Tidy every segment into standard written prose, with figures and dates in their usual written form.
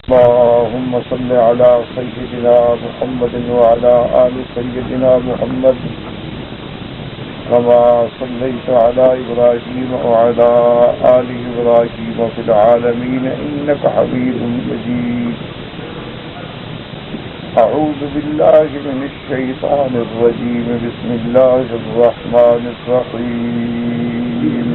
اللهم صل على سيدنا محمد وعلى آل سيدنا محمد كما صليت على إبراهيم وعلى آل إبراهيم في العالمين إنك حميد مجيد. أعوذ بالله من الشيطان الرجيم. بسم الله الرحمن الرحيم.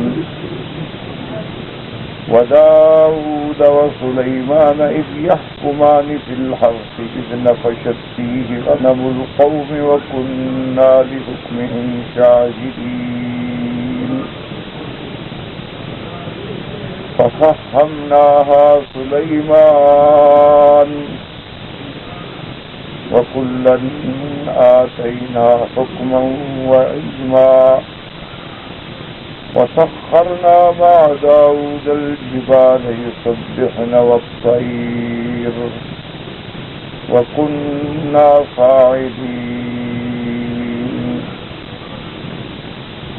وداود وسليمان إذ يحكمان في الحرث إذ نفشت فيه غنم القوم وكنا لحكمهم شاهدين ففهمناها سليمان وكلا آتينا حكما وعلما وسخرنا مع داود الجبال يسبحن والطير وكنا فاعلين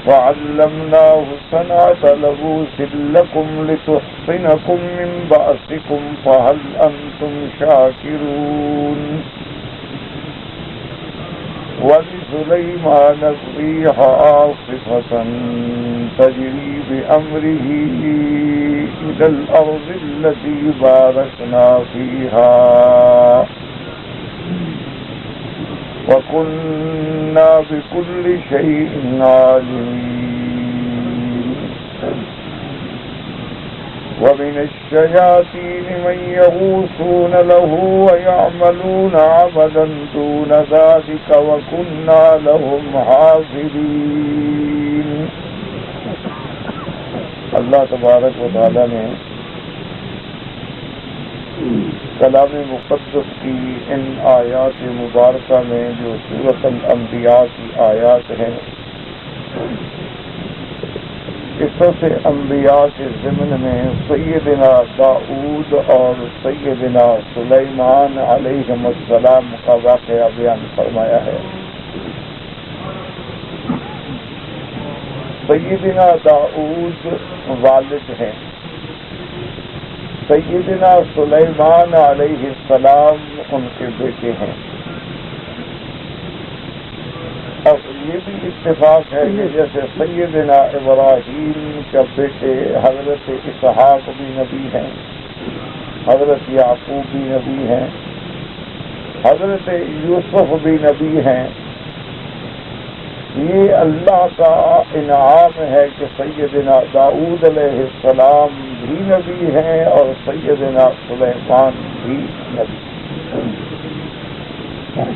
وعلمناه صنعة لبوس لكم لتحصنكم من بأسكم فهل أنتم شاكرون. ولسليمان الريح عاصفة تجري بأمره إلى الأرض التي باركنا فيها وكنا بكل شيء عالمين. ومن الشياطين من يغوصون له ويعملون عملا دون ذلك وكنا لهم حافظين. اللہ تبارک و تعالی نے کلام مقدس کی ان آیات مبارکہ میں جو سورۃ الانبیاء کی آیات ہیں، قصص انبیاء کے ضمن میں سیدنا داؤد اور سیدنا سلیمان علیہم السلام کا واقعہ بیان فرمایا ہے۔ سیدنا داؤد والد ہیں، سیدنا سلیمان علیہ السلام ان کے بیٹے ہیں، اور یہ بھی اتفاق ہے کہ جیسے سیدنا ابراہیم کے بیٹے حضرت اسحاق بھی نبی ہیں، حضرت یعقوب بھی نبی ہیں، حضرت یوسف بھی نبی ہیں۔ یہ اللہ کا انعام ہے کہ سیدنا داؤد علیہ السلام بھی نبی ہیں اور سیدنا سلیمان بھی نبی ہیں،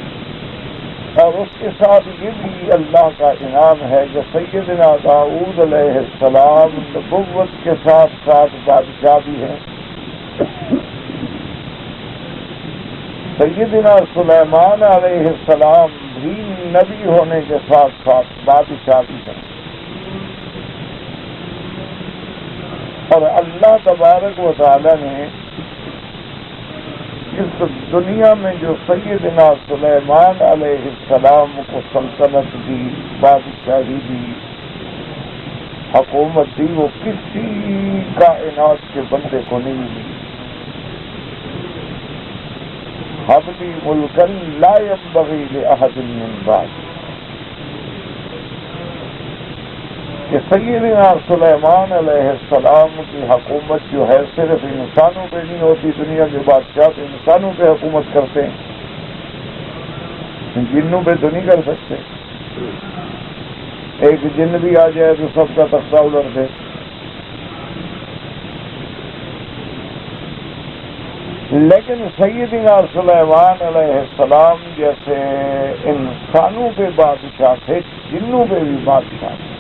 اور اس کے ساتھ یہ بھی اللہ کا انعام ہے کہ سیدنا داؤد علیہ السلام نبوت کے ساتھ ساتھ بادشاہ بھی ہیں، سیدنا سلیمان علیہ السلام بھی نبی ہونے کے ساتھ ساتھ بادشاہ بھی ہیں۔ اور اللہ تبارک و تعالی نے اس دنیا میں جو سیدنا سلیمان علیہ السلام کو سلطنت دی، بادشاہی دی، حکومت دی، وہ کسی کائنات کے بندے کو نہیں دی۔ حَبْ لِي مُلْكًا لَا يَنبَغِي لِأَحَدٍ مِّن بَعْدِي، کہ سیدنا سلیمان علیہ السلام کی حکومت جو ہے صرف انسانوں پہ نہیں ہوتی، دنیا کے بادشاہ تو انسانوں پہ حکومت کرتے ہیں، جنوں پہ تو نہیں کر سکتے۔ ایک جن بھی آ جائے تو سب کا تختہ الٹ دے۔ لیکن سیدنا سلیمان علیہ السلام جیسے انسانوں پہ بادشاہ تھے، جنوں پہ بھی بادشاہ تھے،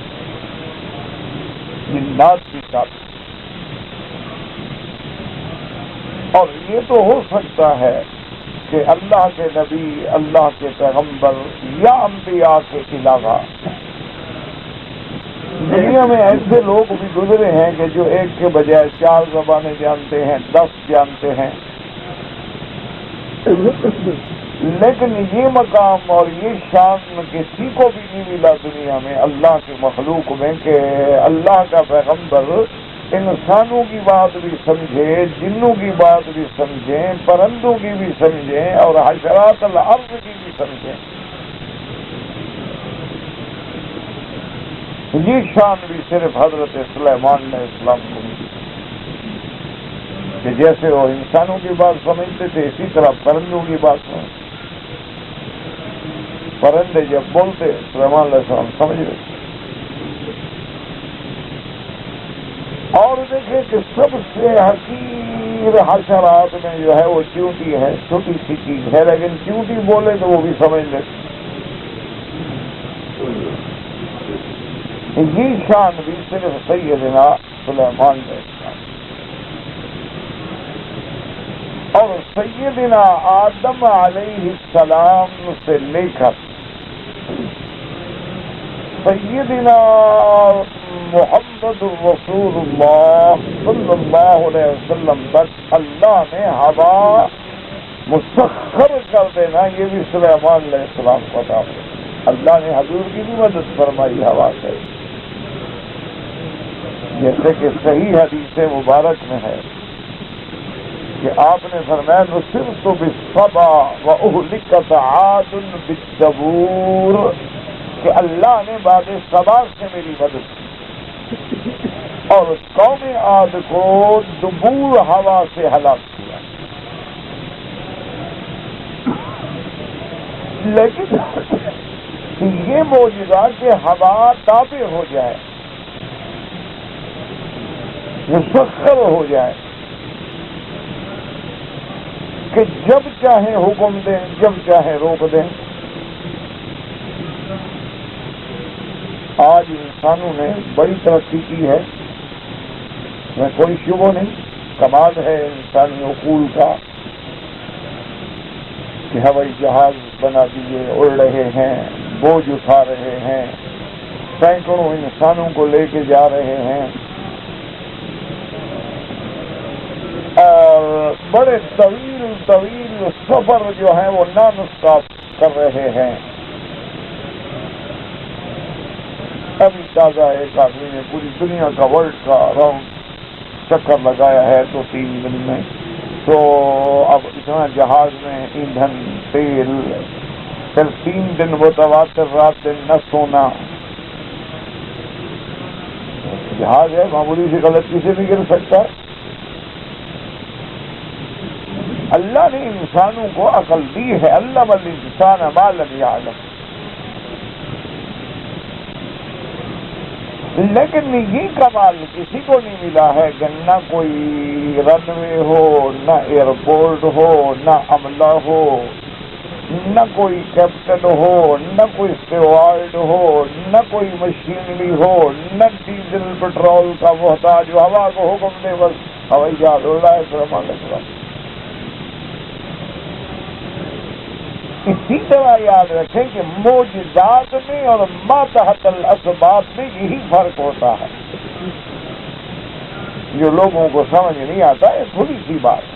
جنات کی طاقت۔ اور یہ تو ہو سکتا ہے کہ اللہ کے نبی، اللہ کے پیغمبر یا انبیاء کے علاوہ دنیا میں ایسے لوگ بھی گزرے ہیں کہ جو ایک کے بجائے 4 زبانیں جانتے ہیں، 10 جانتے ہیں، لیکن یہ مقام اور یہ شان کسی کو بھی نہیں ملا دنیا میں اللہ کے مخلوق میں کہ اللہ کا پیغمبر انسانوں کی بات بھی سمجھے، جنوں کی بات بھی سمجھیں، پرندوں کی بھی سمجھیں اور حشرات الارض کی بھی سمجھیں۔ یہ شان بھی صرف حضرت سلیمان علیہ السلام کو ملی کہ جیسے وہ انسانوں کی بات سمجھتے تھے اسی طرح پرندوں کی بات سمجھتے۔ پرندے جب بولتے سلیمان علیہ السلام سمجھ رہے تھے۔ اور دیکھیں کہ سب سے حقیر حشرات میں جو ہے وہ چیونٹی ہے، چھوٹی سی چیز ہے، لیکن چیونٹی بولے تو وہ بھی سمجھ لیتے۔ یہ شان بھی صرف سیدنا سلیمان علیہ السلام اور سیدنا آدم علیہ السلام سے لے کر سیدنا محمد رسول اللہ صلی اللہ علیہ وسلم تک اللہ نے ہوا مسخر کر دینا، یہ بھی سلیمان علیہ السلام کو عطا ہوا۔ اللہ نے حضور کی بھی مدد فرمائی ہوا سے، جیسے کہ صحیح حدیث مبارک میں ہے کہ آپ نے فرمایا نصرت بالصبا واہلکت عاد بالدبور، کہ اللہ نے باد صبا سے میری مدد کی اور قوم عاد کو دبور ہوا سے ہلاک کیا۔ لیکن یہ معجزہ کہ ہوا تابع ہو جائے، مسخر ہو جائے، کہ جب چاہے حکم دیں جب چاہے روک دیں۔ آج انسانوں نے بڑی ترقی کی ہے، میں کوئی شبہ نہیں، کمال ہے انسانی عقول کا کہ ہوائی جہاز بنا دیے، اڑ رہے ہیں، بوجھ اٹھا رہے ہیں، سینکڑوں انسانوں کو لے کے جا رہے ہیں اور بڑے طویل طویل سفر جو ہیں وہ نان اسٹاپ کر رہے ہیں۔ ابھی تازہ ایک آدمی نے پوری دنیا کا ورلڈ کا راؤنڈ چکر لگایا ہے تو 3 دن میں، تو اب اتنا جہاز میں ایندھن تیل، پھر 3 دن متواتر رات دن نہ سونا۔ جہاز ہے، معمولی سی غلطی سے بھی گر سکتا ہے۔ اللہ نے انسانوں کو عقل دی ہے، علم الانسان ما لم یعلم، لیکن یہ کمال کسی کو نہیں ملا ہے کہ نہ کوئی رن وے ہو، نہ ایئرپورٹ ہو، نہ عملہ ہو، نہ کوئی کیپٹن ہو، نہ کوئی اسٹیوارڈ ہو، نہ کوئی مشینری ہو، نہ ڈیزل پٹرول کا محتاج ہو، ہوا کو حکم دے بس ہوائی جہاز اڑ رہا ہے سلیمان علیہ السلام۔ اسی طرح یاد رکھیں کہ معجزات میں اور ما تحت الاسباب میں یہی فرق ہوتا ہے، جو لوگوں کو سمجھ نہیں آتا ہے۔ تھوڑی سی بات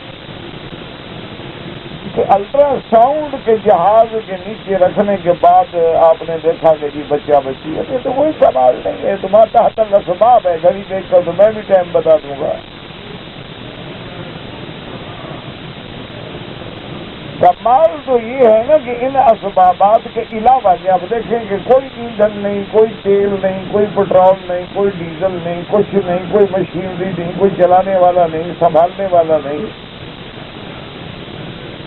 کہ الٹرا ساؤنڈ کے جہاز کے نیچے رکھنے کے بعد آپ نے دیکھا کہ جی بچہ بچی ہے، تو کوئی سوال نہیں ہے، تو ما تحت الاسباب ہے۔ گھڑی دیکھ کر تو میں بھی ٹائم بتا دوں گا۔ کمال تو یہ ہے نا کہ ان اسبابات کے علاوہ جب دیکھیں کہ کوئی ایندھن نہیں، کوئی تیل نہیں، کوئی پٹرول نہیں، کوئی ڈیزل نہیں، کچھ نہیں، کوئی مشینری نہیں، کوئی چلانے والا نہیں، سنبھالنے والا نہیں،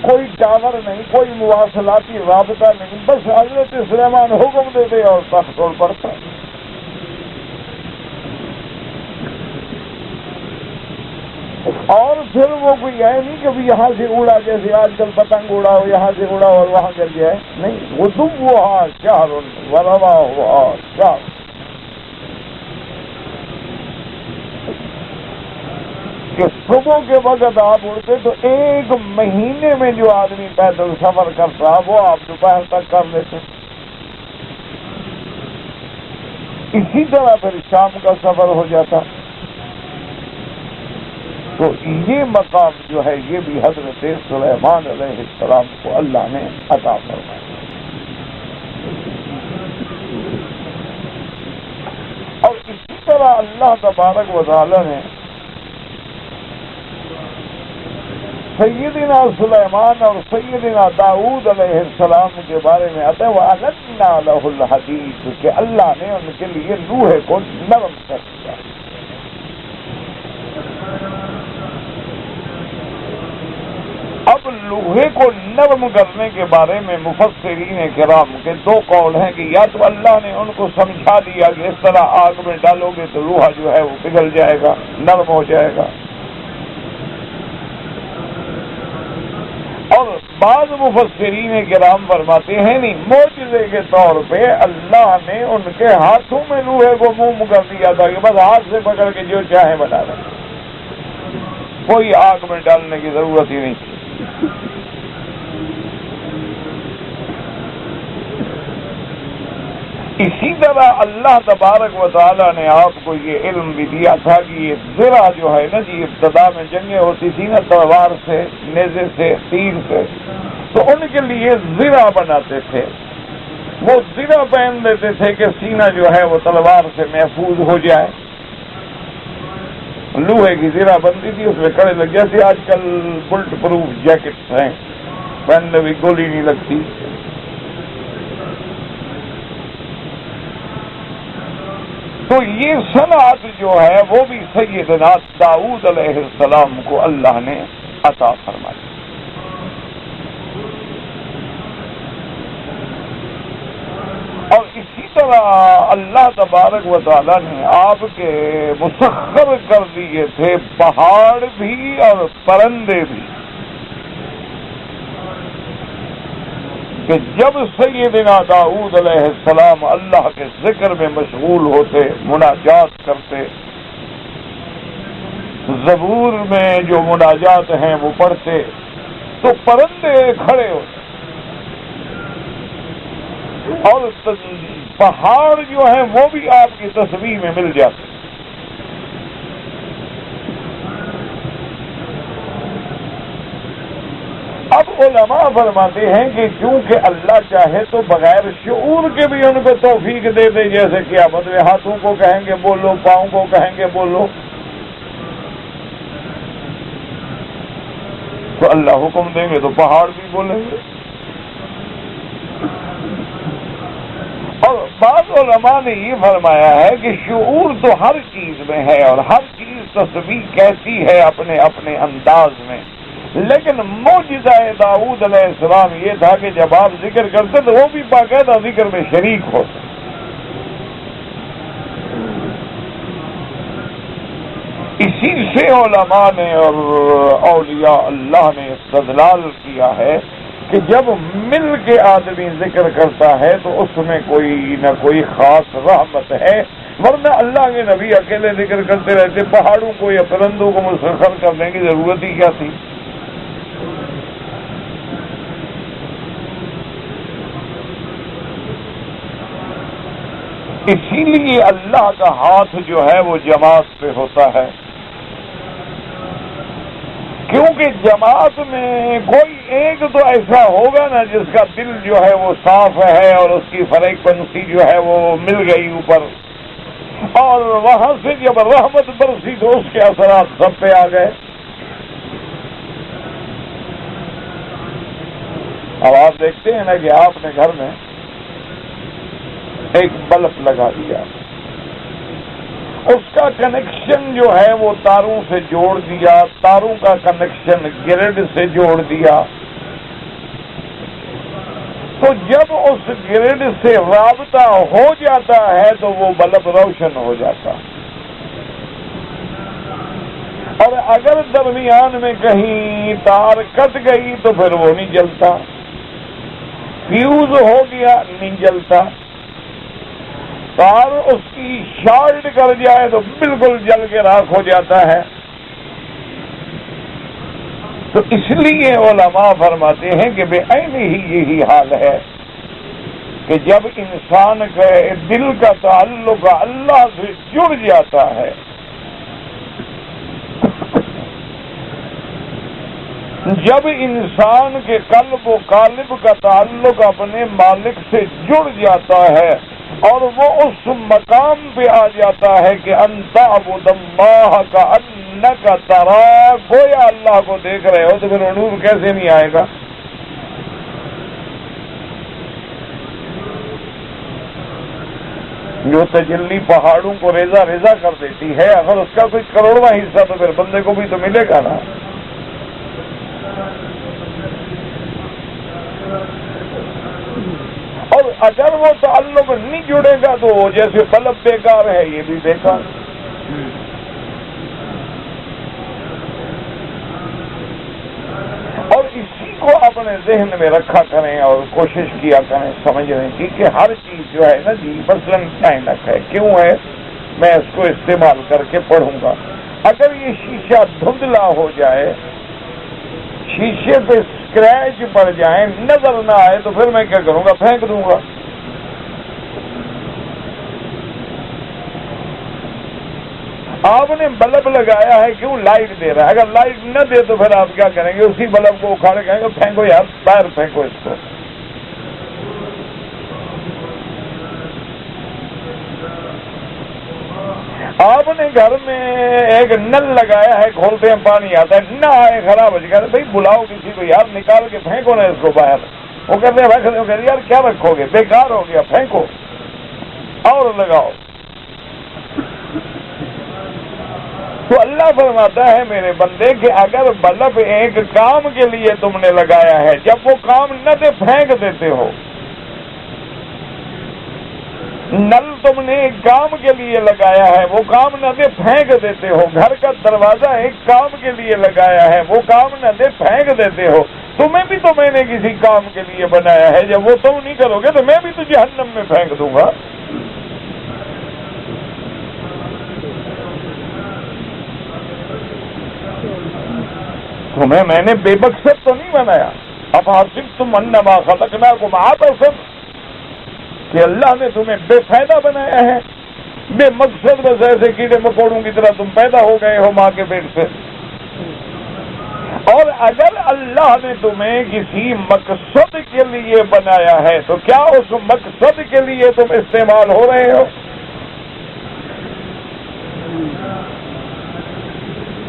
کوئی ٹاور نہیں، کوئی مواصلاتی رابطہ نہیں، بس حضرت سلیمان حکم دیتے اور تخت توڑ پڑتا۔ اور پھر وہ کوئی ہے نہیں کہ یہاں سے اڑا، جیسے آج کل پتنگ اڑا ہو، یہاں سے اڑا اور وہاں گر جائے، نہیں، وہ تم وہ شہر وروا ہوا شہر، کہ صبح کے وقت آپ اڑتے تو 1 مہینے میں جو آدمی پیدل سفر کرتا وہ آپ دوپہر تک کر لیتے۔ اسی طرح پھر شام کا سفر ہو جاتا۔ تو یہ مقام جو ہے یہ بھی حضرت سلیمان علیہ السلام کو اللہ نے عطا فرمایا۔ اور اسی طرح اللہ تبارک و تعالی نے سیدنا سلیمان اور سیدنا داؤد علیہ السلام کے بارے میں آتا ہے وَأَلَنَّا لَهُ الْحَدِيدَ کہ اللہ نے ان کے لیے لوہے کو نرم کر دیا. اب لوہے کو نرم کرنے کے بارے میں مفسرین کرام کے دو قول ہیں کہ یا تو اللہ نے ان کو سمجھا دیا کہ اس طرح آگ میں ڈالو گے تو لوہا جو ہے وہ پگھل جائے گا، نرم ہو جائے گا، اور بعض مفسرین کرام فرماتے ہیں نہیں، معجزے کے طور پہ اللہ نے ان کے ہاتھوں میں لوہے کو موم کر دیا تھا کہ بس ہاتھ سے پکڑ کے جو چاہے بنا لیں، کوئی آگ میں ڈالنے کی ضرورت ہی نہیں تھی. اسی طرح اللہ تبارک و تعالی نے آپ کو یہ علم بھی دیا تھا کہ یہ زرہ جو ہے نا جی، ابتدا میں جنگیں ہوتی تھی نا تلوار سے، نیزے سے، تیر سے، تو ان کے لیے زرہ بناتے تھے. وہ زرہ پہن لیتے تھے کہ سینہ جو ہے وہ تلوار سے محفوظ ہو جائے. لوہے کی زرہ بنتی تھی، اس میں کڑے لگ جیسے آج کل بلٹ پروف جیکٹس ہیں، پہننے بھی گولی نہیں لگتی. تو یہ صنعت جو ہے وہ بھی سیدنا داؤد علیہ السلام کو اللہ نے عطا فرمائی. اور اسی طرح اللہ تبارک و تعالی نے آپ کے مسخر کر دیے تھے پہاڑ بھی اور پرندے بھی، کہ جب سیدنا داؤد علیہ السلام اللہ کے ذکر میں مشغول ہوتے، مناجات کرتے، زبور میں جو مناجات ہیں وہ پڑھتے، تو پرندے کھڑے ہوتے اور پہاڑ جو ہیں وہ بھی آپ کی تصویر میں مل جاتے. اب علماء فرماتے ہیں کہ چونکہ اللہ چاہے تو بغیر شعور کے بھی ان کو توفیق دے دے، جیسے قیامت میں ہاتھوں کو کہیں گے بولو، پاؤں کو کہیں گے بولو، تو اللہ حکم دیں گے تو پہاڑ بھی بولیں گے. اور بعض علماء نے یہ فرمایا ہے کہ شعور تو ہر چیز میں ہے اور ہر چیز تصویر کہتی ہے اپنے اپنے انداز میں، لیکن معجزہ داؤد علیہ السلام یہ تھا کہ جب آپ ذکر کرتے تو وہ بھی باقاعدہ ذکر میں شریک ہوتے. اسی سے علماء نے اور اولیاء اللہ نے استدلال کیا ہے کہ جب مل کے آدمی ذکر کرتا ہے تو اس میں کوئی نہ کوئی خاص رحمت ہے، ورنہ اللہ کے نبی اکیلے ذکر کرتے رہتے، پہاڑوں کو یا پرندوں کو مسخر کرنے کی ضرورت ہی کیا تھی. اسی لیے اللہ کا ہاتھ جو ہے وہ جماعت پہ ہوتا ہے، کیونکہ جماعت میں کوئی ایک تو ایسا ہوگا نا جس کا دل جو ہے وہ صاف ہے اور اس کی فریقنسی جو ہے وہ مل گئی اوپر، اور وہاں سے جب رحمت برسی تو اس کے اثرات سب پہ آ گئے. اب آپ دیکھتے ہیں نا کہ آپ نے گھر میں ایک بلب لگا دیا، اس کا کنیکشن جو ہے وہ تاروں سے جوڑ دیا، تاروں کا کنیکشن گرڈ سے جوڑ دیا، تو جب اس گرڈ سے رابطہ ہو جاتا ہے تو وہ بلب روشن ہو جاتا، اور اگر درمیان میں کہیں تار کٹ گئی تو پھر وہ نہیں جلتا، فیوز ہو گیا نہیں جلتا، تار اس کی شارٹ کر جائے تو بالکل جل کے راکھ ہو جاتا ہے. تو اس لیے علماء فرماتے ہیں کہ بے عین ہی یہی حال ہے کہ جب انسان کا دل کا تعلق اللہ سے جڑ جاتا ہے، جب انسان کے قلب و قالب کا تعلق اپنے مالک سے جڑ جاتا ہے اور وہ اس مقام پہ آ جاتا ہے کہ ان تعبد اللہ کأنک ترا، گویا اللہ کو دیکھ رہے ہو، تو پھر وہ نور کیسے نہیں آئے گا؟ جو تجلی پہاڑوں کو ریزہ ریزہ کر دیتی ہے، اگر اس کا کوئی کروڑواں حصہ تو پھر بندے کو بھی تو ملے گا نا۔ اور اگر وہ تعلق نہیں جڑے گا تو جیسے بلب بیکار ہے، یہ بھی بیکار۔ اور اسی کو اپنے ذہن میں رکھا کریں اور کوشش کیا کریں سمجھنے کی کہ ہر چیز جو ہے نا جی مثلاً اینک ہے، کیوں ہے؟ میں اس کو استعمال کر کے پڑھوں گا۔ اگر یہ شیشہ دھندلا ہو جائے، شیشے پہ اسکریچ پڑ جائیں، نظر نہ آئے، تو پھر میں کیا کروں گا؟ پھینک دوں گا۔ آپ نے بلب لگایا ہے، کیوں؟ لائٹ دے رہا ہے۔ اگر لائٹ نہ دے تو پھر آپ کیا کریں گے؟ اسی بلب کو اکھاڑ کے کہیں گے پھینکو یار، باہر پھینکو اس کو۔ آپ نے گھر میں ایک نل لگایا ہے، کھولتے ہیں پانی آتا ہے، نہ آئے خراب ہو جائے، بھائی بلاؤ کسی کو، یار نکال کے پھینکو نا اس کو باہر۔ وہ کہتے ہیں رکھ دو، کہتے یار کیا رکھو گے، بیکار ہو گیا، پھینکو اور لگاؤ۔ تو اللہ فرماتا ہے میرے بندے کہ اگر بلب ایک کام کے لیے تم نے لگایا ہے، جب وہ کام نہ دے پھینک دیتے ہو۔ نل تم نے ایک کام کے لیے لگایا ہے، وہ کام نہ دے پھینک دیتے ہو۔ گھر کا دروازہ ایک کام کے لیے لگایا ہے، وہ کام نہ دے پھینک دیتے ہو۔ تمہیں بھی تو میں نے کسی کام کے لیے بنایا ہے، جب وہ تم نہیں کرو گے تو میں بھی تو جہنم میں پھینک دوں گا۔ تمہیں میں نے بے مقصد تو نہیں بنایا۔ افحسبتم انما خلقناکم عبثا، کہ اللہ نے تمہیں بے فائدہ بنایا ہے، بے مقصد بس ایسے کیڑے مکوڑوں کی طرح تم پیدا ہو گئے ہو ماں کے پیٹ سے۔ اور اگر اللہ نے تمہیں کسی مقصد کے لیے بنایا ہے تو کیا اس مقصد کے لیے تم استعمال ہو رہے ہو؟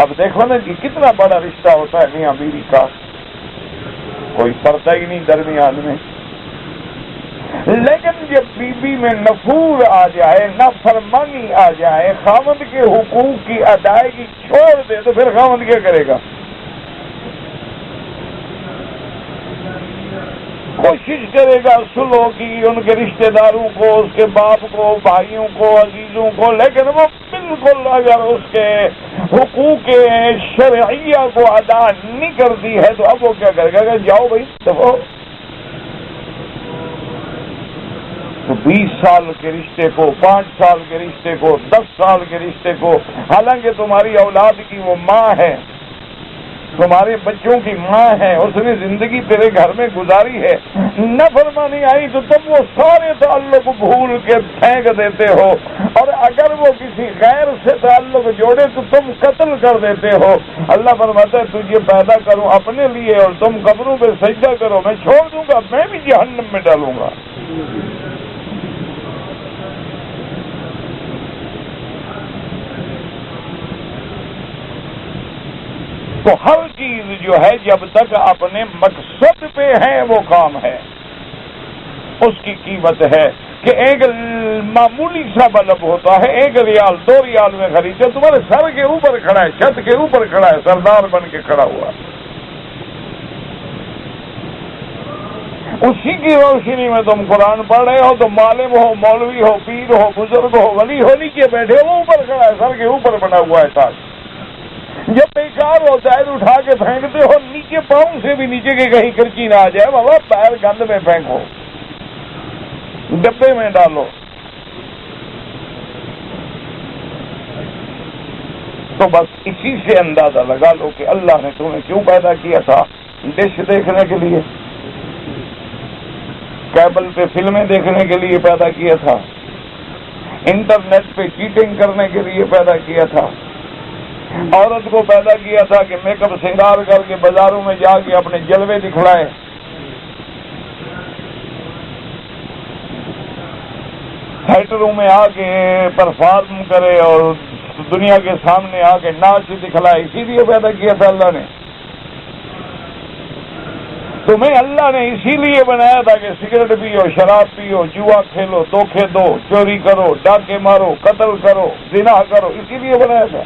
اب دیکھو نا جی کتنا بڑا رشتہ ہوتا ہے میاں بیوی کا، کوئی پردہ ہی نہیں درمیان میں، لیکن جب بیوی میں نفور آ جائے، نافرمانی آ جائے، خاوند کے حقوق کی ادائیگی چھوڑ دے تو پھر خاوند کیا کرے گا؟ کوشش کرے گا صلح کی، ان کے رشتہ داروں کو، اس کے باپ کو، بھائیوں کو، عزیزوں کو، لیکن وہ بالکل اگر اس کے حقوق شرعیہ کو ادا نہیں کرتی ہے تو اب وہ کیا کرے گا کہ جاؤ بھائی دفعہ۔ تو 20 سال کے رشتے کو، 5 سال کے رشتے کو، 10 سال کے رشتے کو، حالانکہ تمہاری اولاد کی وہ ماں ہے، تمہارے بچوں کی ماں ہے، اس نے زندگی تیرے گھر میں گزاری ہے، نافرمانی آئی تو تم وہ سارے تعلق بھول کے پھینک دیتے ہو، اور اگر وہ کسی غیر سے تعلق جوڑے تو تم قتل کر دیتے ہو۔ اللہ فرماتا ہے تجھے پیدا کروں اپنے لیے اور تم قبروں پہ سجدہ کرو، میں چھوڑ دوں گا، میں بھی جہنم میں ڈالوں گا۔ تو ہر چیز جو ہے جب تک اپنے مقصد پہ ہے وہ کام ہے، اس کی قیمت ہے۔ کہ ایک معمولی سا بلب ہوتا ہے، 1 ریال 2 ریال میں خریدتے، تمہارے سر کے اوپر کھڑا ہے، چھت کے اوپر کھڑا ہے، سردار بن کے کھڑا ہوا، اسی کی روشنی میں تم قرآن پڑھ رہے ہو، تم عالم ہو، مولوی ہو، پیر ہو، بزرگ ہو، ولی ہو، نیچے بیٹھے ہو، وہ اوپر کھڑا ہے، سر کے اوپر بنا ہوا ہے تاج۔ جب بیکار ہوتا ہے تو اٹھا کے پھینکتے ہو، نیچے پاؤں سے بھی نیچے کے کہیں کرچی نہ آ جائے، بابا پیر گند میں پھینکو، ڈبے میں ڈالو۔ تو بس اسی سے اندازہ لگا لو کہ اللہ نے تمہیں کیوں پیدا کیا تھا؟ ڈش دیکھنے کے لیے، کیبل پہ فلمیں دیکھنے کے لیے پیدا کیا تھا، انٹرنیٹ پہ چیٹنگ کرنے کے لیے پیدا کیا تھا، عورت کو پیدا کیا تھا کہ میک اپ سنگار کر کے بازاروں میں جا کے اپنے جلوے دکھلائے، تھیٹروں میں آ کے پرفارم کرے اور تو دنیا کے سامنے آ کے ناچ دکھلائے، اسی لیے پیدا کیا تھا اللہ نے۔ تمہیں اللہ نے اسی لیے بنایا تھا کہ سگریٹ پیو، شراب پیو، جوا کھیلو، دھوکے دو، چوری کرو، ڈاکے مارو، قتل کرو، زنا کرو، اسی لیے بنایا تھا۔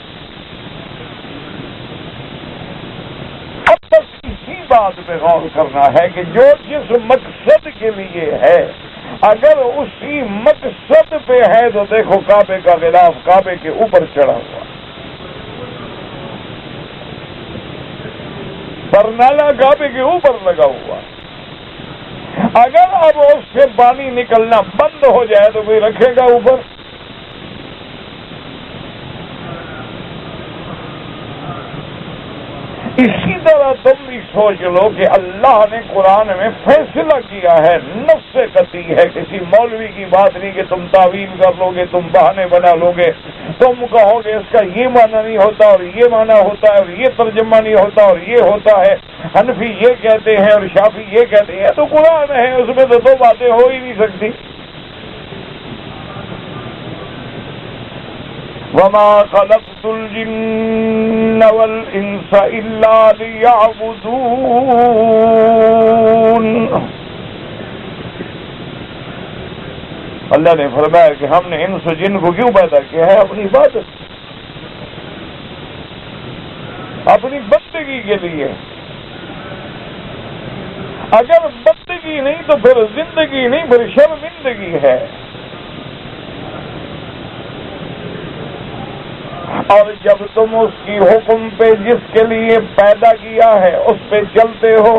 اب بس اسی بات پہ غور کرنا ہے کہ جو جس مقصد کے لیے ہے، اگر اسی مقصد پہ ہے تو دیکھو کعبے کا غلاف کعبے کے اوپر چڑھا ہوا، برنالہ کعبے کے اوپر لگا ہوا۔ اگر اب اس سے پانی نکلنا بند ہو جائے تو کوئی رکھے گا اوپر؟ اسی طرح تم بھی سوچ لو کہ اللہ نے قرآن میں فیصلہ کیا ہے، نص قطعی ہے، کسی مولوی کی بات نہیں کہ تم تعویل کر لو گے، تم بہانے بنا لو گے، تم کہو گے اس کا یہ معنی نہیں ہوتا اور یہ معنی ہوتا ہے اور یہ ترجمہ نہیں ہوتا اور یہ ہوتا ہے، حنفی یہ کہتے ہیں اور شافعی یہ کہتے ہیں۔ تو قرآن ہے، اس میں تو دو باتیں ہو ہی نہیں سکتی۔ وما خلقت الجن والانس الا ليعبدون۔ اللہ نے فرمایا کہ ہم نے انس و جن کو کیوں پیدا کیا ہے؟ اپنی عبادت، اپنی بندگی کے لیے۔ اگر بندگی نہیں تو پھر زندگی نہیں، پھر شرمندگی ہے۔ اور جب تم اس کی حکم پہ جس کے لیے پیدا کیا ہے اس پہ چلتے ہو،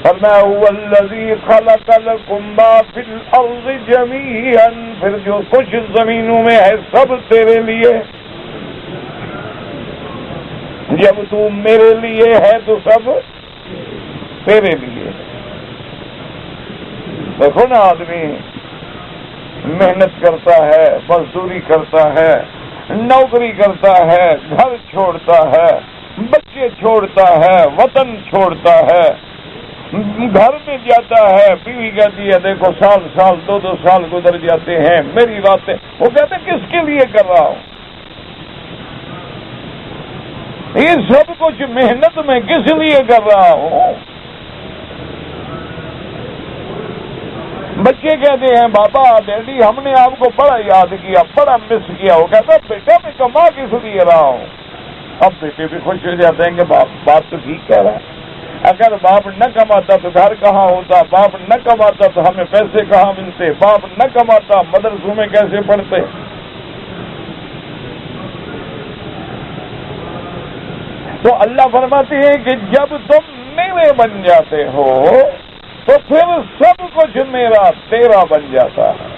فرمایا هو الذی خلق لکم ما فی الارض جمیعا، پھر جو کچھ زمینوں میں ہے سب تیرے لیے۔ جب تو میرے لیے ہے تو سب تیرے لیے۔ دیکھو نا، آدمی محنت کرتا ہے، مزدوری کرتا ہے، نوکری کرتا ہے، گھر چھوڑتا ہے، بچے چھوڑتا ہے، وطن چھوڑتا ہے، گھر میں جاتا ہے، بیوی کہتی ہے دیکھو سال سال 2 سال گزر جاتے ہیں، میری باتیں، وہ کہتے ہیں کس کے لیے کر رہا ہوں؟ یہ سب کچھ محنت میں کس لیے کر رہا ہوں؟ بچے کہتے ہیں بابا ڈیڈی ہم نے آپ کو بڑا یاد کیا، بڑا مس کیا۔ وہ کہتا بیٹا میں کما کس لیے رہا ہوں؟ اب بیٹے بھی خوش ہو جاتے ہیں کہ باپ تو ٹھیک کہہ رہا ہے۔ اگر باپ نہ کماتا تو گھر کہاں ہوتا، باپ نہ کماتا تو ہمیں پیسے کہاں ملتے، باپ نہ کماتا مدرسوں میں کیسے پڑھتے۔ تو اللہ فرماتے ہیں کہ جب تم میرے بن جاتے ہو تو پھر سب کچھ میرا تیرا بن جاتا ہے۔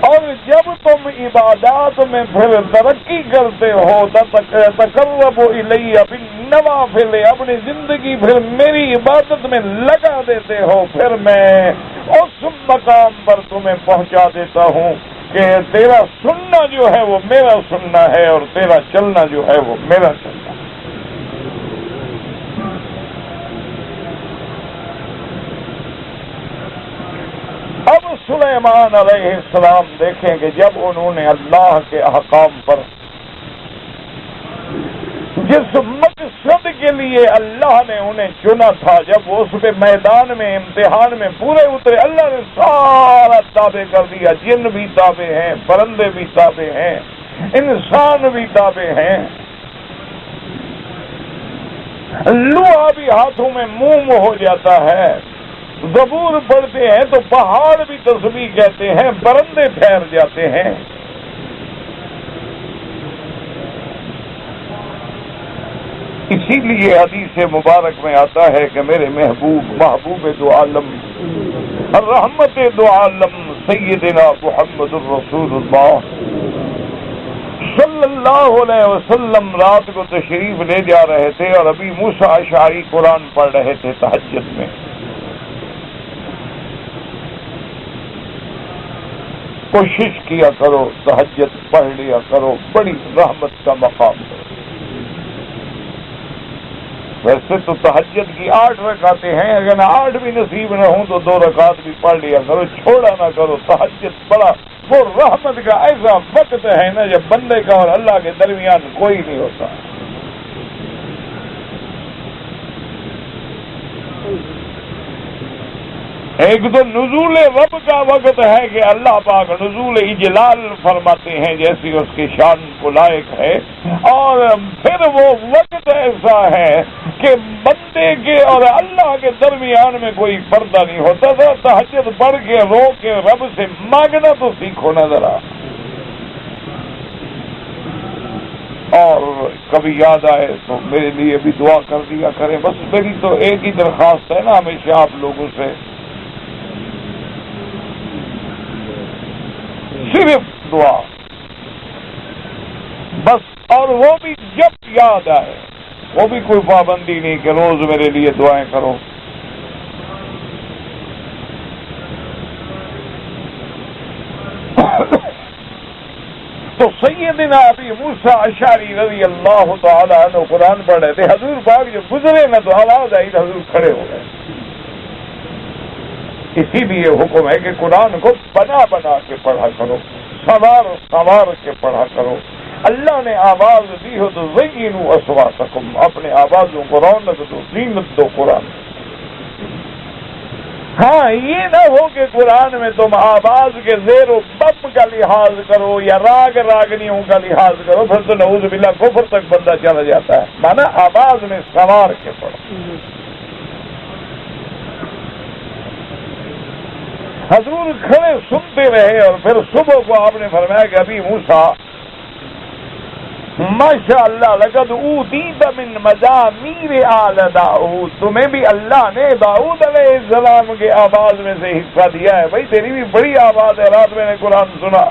اور جب تم عبادات میں پھر ترقی کرتے ہو، تقرب الیہ بالنوافل، اپنی زندگی پھر میری عبادت میں لگا دیتے ہو، پھر میں اس مقام پر تمہیں پہنچا دیتا ہوں کہ تیرا سننا جو ہے وہ میرا سننا ہے اور تیرا چلنا جو ہے وہ میرا چلنا ہے۔ اب سلیمان علیہ السلام دیکھیں کہ جب انہوں نے اللہ کے احکام پر جس مقصد کے لیے اللہ نے انہیں چنا تھا، جب وہ اس پہ میدان میں امتحان میں پورے اترے، اللہ نے سارا تابع کر دیا، جن بھی تابع ہیں، پرندے بھی تابع ہیں، انسان بھی تابع ہیں، لوہا بھی ہاتھوں میں موم ہو جاتا ہے، زبور پڑھتے ہیں تو پہاڑ بھی تسبیح کہتے ہیں، پرندے ٹھہر جاتے ہیں۔ اسی لیے حدیث مبارک میں آتا ہے کہ میرے محبوب دو عالم، رحمت دو عالم، سیدنا محمد الرسول اللہ صلی اللہ علیہ وسلم رات کو تشریف لے جا رہے تھے اور ابھی موسیٰ اشعری قرآن پڑھ رہے تھے تہجد میں۔ کوشش کیا کرو، تہجد پڑھ لیا کرو، بڑی رحمت کا مقام ہے۔ ویسے تو تہجد کی 8 رکعتیں ہیں، اگر 8 بھی نصیب نہ ہوں تو 2 رکعت بھی پڑھ لیا کرو، چھوڑا نہ کرو۔ تہجد بڑا وہ رحمت کا ایسا وقت ہے نا جب بندے کا اور اللہ کے درمیان کوئی نہیں ہوتا. ایک تو نزول رب کا وقت ہے کہ اللہ پاک نزول اجلال فرماتے ہیں جیسی اس کی شان کو لائق ہے، اور پھر وہ وقت ایسا ہے کہ بندے کے اور اللہ کے درمیان میں کوئی پردہ نہیں ہوتا تھا. تہجد پڑھ کے رو کے رب سے مانگنا تو سیکھو نا ذرا. اور کبھی یاد آئے تو میرے لیے بھی دعا کر دیا کریں. بس میری تو ایک ہی درخواست ہے نا ہمیشہ آپ لوگوں سے، صرف دعا بس. اور وہ بھی جب یاد آئے، وہ بھی کوئی پابندی نہیں کہ روز میرے لیے دعائیں کرو. تو سیدنا ابی موسیٰ اشعری رضی اللہ تعالیٰ عنہ قرآن پڑھ رہے تھے. حضور پاک جب گزرے نہ تو آواز آئی تو حضور کھڑے ہو گئے. اسی لیے حکم ہے کہ قرآن کو بنا بنا کے پڑھا کرو، سوار سوار کے پڑھا کرو. اللہ نے آواز دی ہو تو زینوا اصواتکم، اپنے آوازوں کو رونق دو، زینت دو قرآن. ہاں یہ نہ ہو کہ قرآن میں تم آواز کے زیر و بم کا لحاظ کرو یا راگ راگنیوں کا لحاظ کرو، پھر تو نعوذ باللہ کفر تک بندہ چلا جاتا ہے. مانا آواز میں سوار کے پڑھو. حضور کھڑے سنتے رہے اور پھر صبح کو آپ نے فرمایا کہ ابھی موسیٰ ماشاء اللہ لقد اوتیت من مزامیر آل داؤد، تمہیں بھی اللہ نے داؤد علیہ السلام کے آواز میں سے حصہ دیا ہے. بھائی تیری بھی بڑی آواز ہے، رات میں نے قرآن سنا،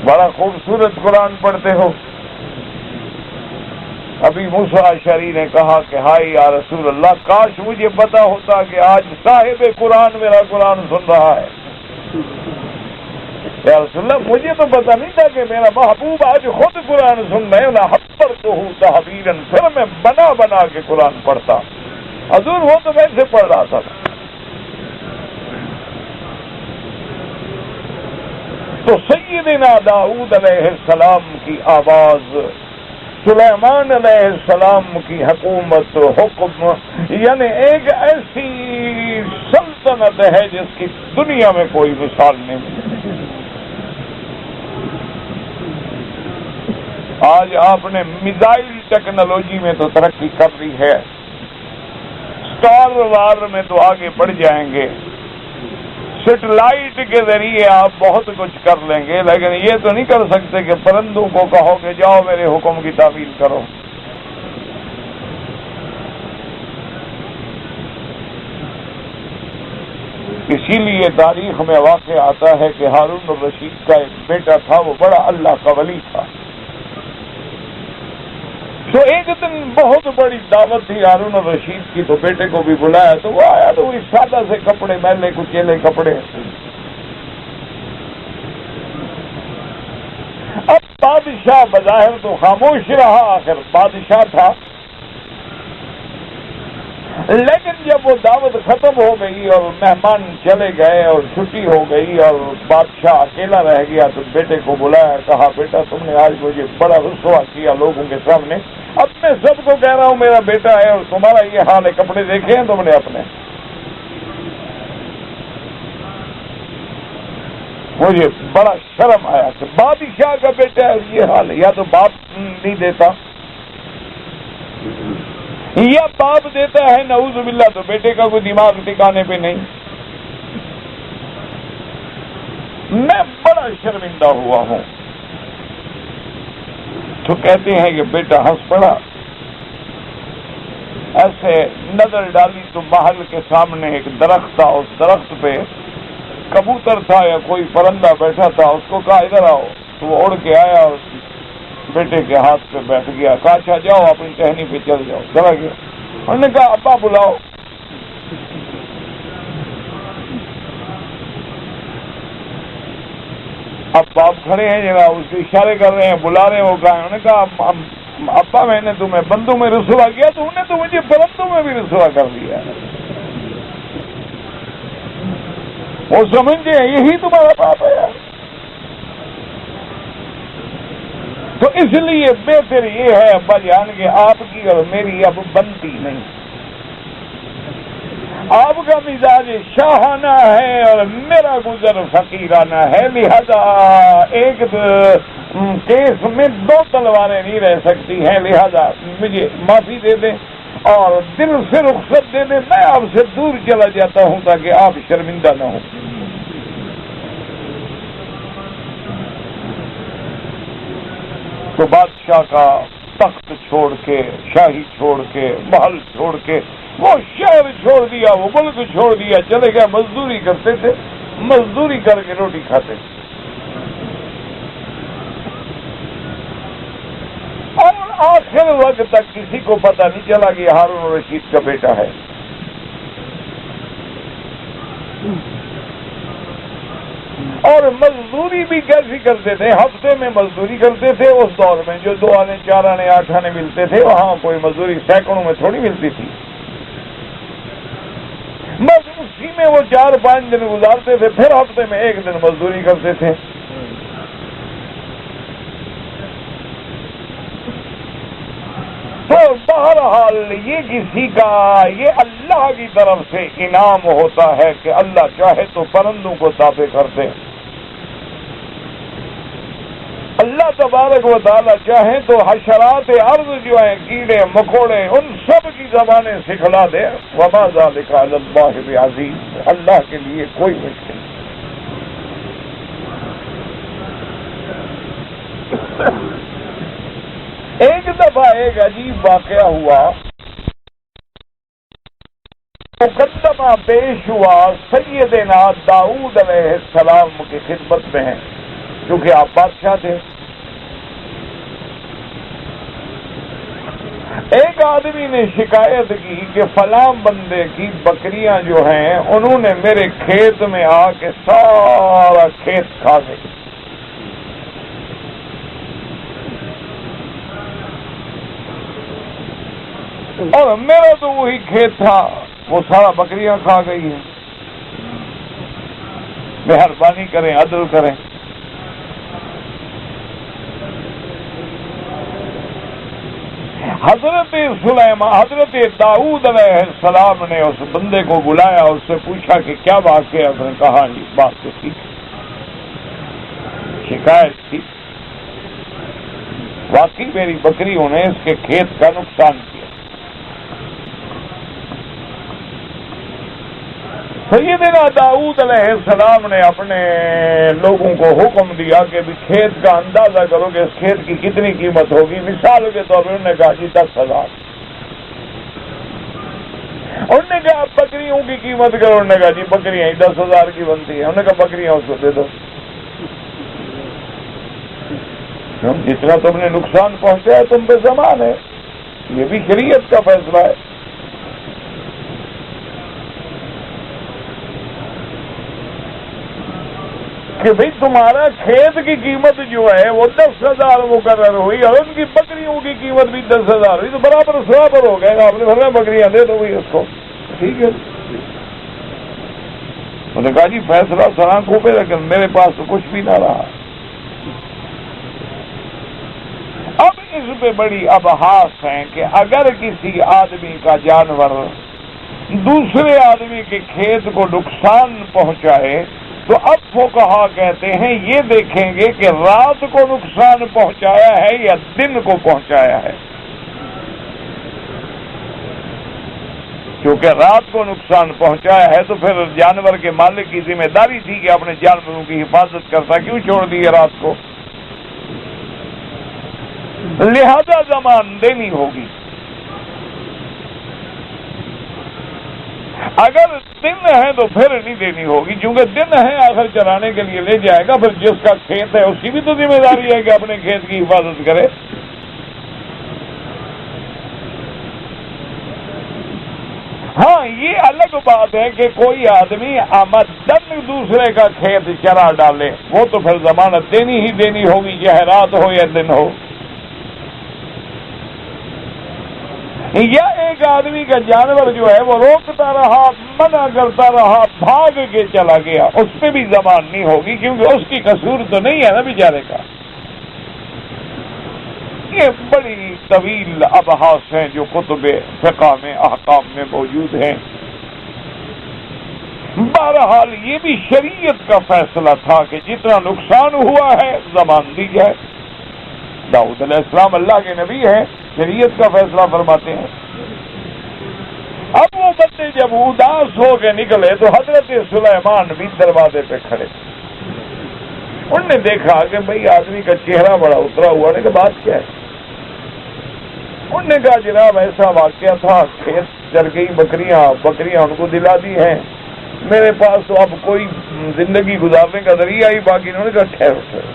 بڑا خوبصورت قرآن پڑھتے ہو. ابھی موسیٰ اشعری نے کہا کہ ہائے یا رسول اللہ، کاش مجھے پتا ہوتا کہ آج صاحب قرآن میرا قرآن سن رہا ہے. یا رسول اللہ مجھے تو پتا نہیں تھا کہ میرا محبوب آج خود قرآن سن رہے ہیں. حبرتہ تحبیرا، پھر میں بنا بنا کے قرآن پڑھتا. حضور وہ تو ویسے پڑھ رہا تھا. تو سیدنا داؤد علیہ السلام کی آواز، سلیمان علیہ السلام کی حکومت حکم، یعنی ایک ایسی سلطنت ہے جس کی دنیا میں کوئی مثال نہیں ملتی. آج آپ نے میزائل ٹیکنالوجی میں تو ترقی کر لی ہے، اسٹار وار میں تو آگے بڑھ جائیں گے، سیٹلائٹ کے ذریعے آپ بہت کچھ کر لیں گے، لیکن یہ تو نہیں کر سکتے کہ پرندوں کو کہو کہ جاؤ میرے حکم کی تعمیل کرو. اسی لیے تاریخ میں واقع آتا ہے کہ ہارون الرشید کا ایک بیٹا تھا، وہ بڑا اللہ کا ولی تھا. تو ایک دن بہت بڑی دعوت تھی ہارون الرشید کی، تو بیٹے کو بھی بلایا. تو وہ آیا تو وہی سادہ سے کپڑے، میلے کچیلے کپڑے. اب بادشاہ بظاہر تو خاموش رہا، آخر بادشاہ تھا. لیکن جب وہ دعوت ختم ہو گئی اور مہمان چلے گئے اور چھٹی ہو گئی اور بادشاہ اکیلا رہ گیا، تو بیٹے کو بلایا، کہا بیٹا تم نے آج مجھے بڑا رسوا کیا لوگوں کے سامنے. اب میں سب کو کہہ رہا ہوں میرا بیٹا ہے اور تمہارا یہ حال ہے. کپڑے دیکھے ہیں تم نے اپنے؟ مجھے بڑا شرم آیا کہ بادشاہ کا بیٹا ہے یہ حال ہے. یا تو باپ نہیں دیتا یا باپ دیتا ہے نعوذ باللہ تو بیٹے کا کوئی دماغ ٹھکانے پہ نہیں. میں بڑا شرمندہ ہوا ہوں. تو کہتے ہیں کہ بیٹا ہنس پڑا، ایسے نظر ڈالی تو محل کے سامنے ایک درخت تھا، اس درخت پہ کبوتر تھا یا کوئی پرندہ بیٹھا تھا. اس کو کہا ادھر آؤ، تو وہ اڑ کے آیا اور بیٹے کے ہاتھ پہ بیٹھ گیا. کہا اچھا جاؤ اپنی ٹہنی پہ چل جاؤ. چلا گیا. انہوں نے کہا ابا بلاؤ. اب باپ کھڑے ہیں جناب، اس کے اشارے کر رہے ہیں، بلا رہے ہیں. وہ کہا، انہوں نے کہا ابا میں نے تمہیں بندوں میں رسوا کیا، تو انہوں نے تو مجھے پرندوں میں بھی رسوا کر دیا. وہ سمجھتے ہیں یہی تمہارا باپ ہے یار. تو اس لیے بہتر یہ ہے ابا جان کہ آپ کی اور میری اب بنتی نہیں. آپ کا مزاج شاہانہ ہے اور میرا گزر فقیرانہ ہے، لہذا ایک کیس میں دو تلواریں نہیں رہ سکتی ہیں. لہذا مجھے معافی دے دیں اور دل سے رخصت دے دیں، میں آپ سے دور چلا جاتا ہوں تاکہ آپ شرمندہ نہ ہوں. تو بادشاہ کا تخت چھوڑ کے، شاہی چھوڑ کے، محل چھوڑ کے، وہ شہر چھوڑ دیا، وہ ملک چھوڑ دیا، چلے گئے. مزدوری کرتے تھے، مزدوری کر کے روٹی کھاتے تھے. اور آخر وقت تک کسی کو پتہ نہیں چلا کہ ہارون رشید کا بیٹا ہے. اور مزدوری بھی کیسی کرتے تھے؟ ہفتے میں مزدوری کرتے تھے. اس دور میں جو 2 آنے 4 آنے 8 آنے ملتے تھے، وہاں کوئی مزدوری سینکڑوں میں تھوڑی ملتی تھی. بس اسی میں وہ 4-5 دن گزارتے تھے، پھر ہفتے میں 1 دن مزدوری کرتے تھے. تو بہرحال یہ کسی کا، یہ اللہ کی طرف سے انعام ہوتا ہے کہ اللہ چاہے تو پرندوں کو تابع کر دے. اللہ تبارک و تعالی چاہے تو حشرات ارض جو ہیں، کیڑے مکوڑے، ان سب کی زبانیں سکھلا دے. وما ذلک علی اللہ بعزیز، اللہ کے لیے کوئی مشکل نہیں. ایک دفعہ ایک عجیب واقعہ ہوا. مقدمہ پیش ہوا سیدنا داؤد علیہ السلام کی خدمت میں ہیں، کیونکہ آپ بادشاہ تھے. ایک آدمی نے شکایت کی کہ فلاں بندے کی بکریاں جو ہیں انہوں نے میرے کھیت میں آ کے سارا کھیت کھا گئی. اور میرا تو وہی کھیت تھا، وہ سارا بکریاں کھا گئی ہیں. مہربانی کریں، عدل کریں. حضرت داؤد علیہ السلام نے اس بندے کو بلایا، اس سے پوچھا کہ کیا بات ہے؟ اس نے کہا جی بات تو ٹھیک، شکایت تھی، واقعی میری بکریوں نے اس کے کھیت کا نقصان کیا. سیدنا داؤد علیہ السلام نے اپنے لوگوں کو حکم دیا کہ بھی کھیت کا اندازہ کرو کہ اس کھیت کی کتنی قیمت ہوگی. مثال کے طور پر انہوں نے کہا جی 10,000. انہوں نے کہا بکریوں کی قیمت کرو. انہوں نے کہا جی بکریاں ہی 10,000 کی بنتی ہیں. انہوں نے کہا بکریاں اس کو دے دو. جتنا تم نے نقصان پہنچایا تم پہ ضمان ہے، یہ بھی شریعت کا فیصلہ ہے. کہ بھئی تمہارا کھیت کی قیمت جو ہے وہ 10,000 مقرر ہوئی اور ان کی بکریوں کی قیمت بھی 10,000 ہوئی، تو برابر برابر ہو گئے. آپ نے فرمایا بکریاں دے دو بھائی اس کو. ٹھیک ہے. انہوں نے کہا جی فیصلہ سرآنکھوں پہ، لیکن میرے پاس تو کچھ بھی نہ رہا. اب اس پہ بڑی ابحاث ہیں کہ اگر کسی آدمی کا جانور دوسرے آدمی کے کھیت کو نقصان پہنچائے تو اب فقہا کہتے ہیں یہ دیکھیں گے کہ رات کو نقصان پہنچایا ہے یا دن کو پہنچایا ہے. کیونکہ رات کو نقصان پہنچایا ہے تو پھر جانور کے مالک کی ذمہ داری تھی کہ اپنے جانوروں کی حفاظت کرتا، کیوں چھوڑ دی رات کو؟ لہذا ضمان دینی ہوگی. اگر دن ہے تو پھر نہیں دینی ہوگی، چونکہ دن ہے آخر چرانے کے لیے لے جائے گا. پھر جس کا کھیت ہے اس کی بھی تو ذمہ داری ہے کہ اپنے کھیت کی حفاظت کرے. ہاں یہ الگ بات ہے کہ کوئی آدمی آمدن دوسرے کا کھیت چرا ڈالے، وہ تو پھر ضمانت دینی ہی دینی ہوگی، چاہے رات ہو یا دن ہو. یا ایک آدمی کا جانور جو ہے وہ روکتا رہا، منع کرتا رہا، بھاگ کے چلا گیا، اس پہ بھی زبان نہیں ہوگی کیونکہ اس کی قصور تو نہیں ہے نا بیچارے کا۔ یہ بڑی طویل ابحاث ہیں جو کتب فقہ میں احکام میں موجود ہیں۔ بہرحال یہ بھی شریعت کا فیصلہ تھا کہ جتنا نقصان ہوا ہے زبان دی جائے۔ داؤد علیہ السلام اللہ کے نبی ہیں، شریعت کا فیصلہ فرماتے ہیں۔ اب وہ بندے جب اداس ہو کے نکلے تو حضرت سلیمان بھی دروازے پہ کھڑے، انہوں نے دیکھا کہ بھئی آدمی کا چہرہ بڑا اترا ہوا ہے کہ بات کیا ہے؟ انہوں نے کہا جناب ایسا واقعہ تھا، کھیت چل گئی بکریاں ان کو دلا دی ہیں، میرے پاس تو اب کوئی زندگی گزارنے کا ذریعہ ہی باقی۔ انہوں نے کہا ٹھہرو۔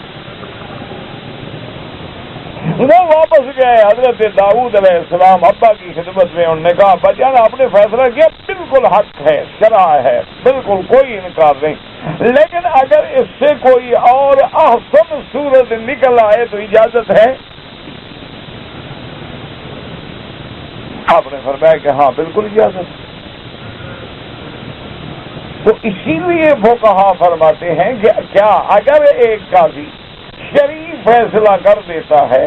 وہ واپس گئے، حضرت داؤد علیہ السلام ابا کی خدمت میں، انہوں نے کہا ابا جان آپ نے فیصلہ کیا، بالکل حق ہے، شرع ہے، بالکل کوئی انکار نہیں، لیکن اگر اس سے کوئی اور احسن صورت نکل آئے تو اجازت ہے؟ آپ نے فرمایا کہ ہاں بالکل اجازت۔ تو اسی لیے فقہا فرماتے ہیں کہ کیا اگر ایک قاضی شرعی فیصلہ کر دیتا ہے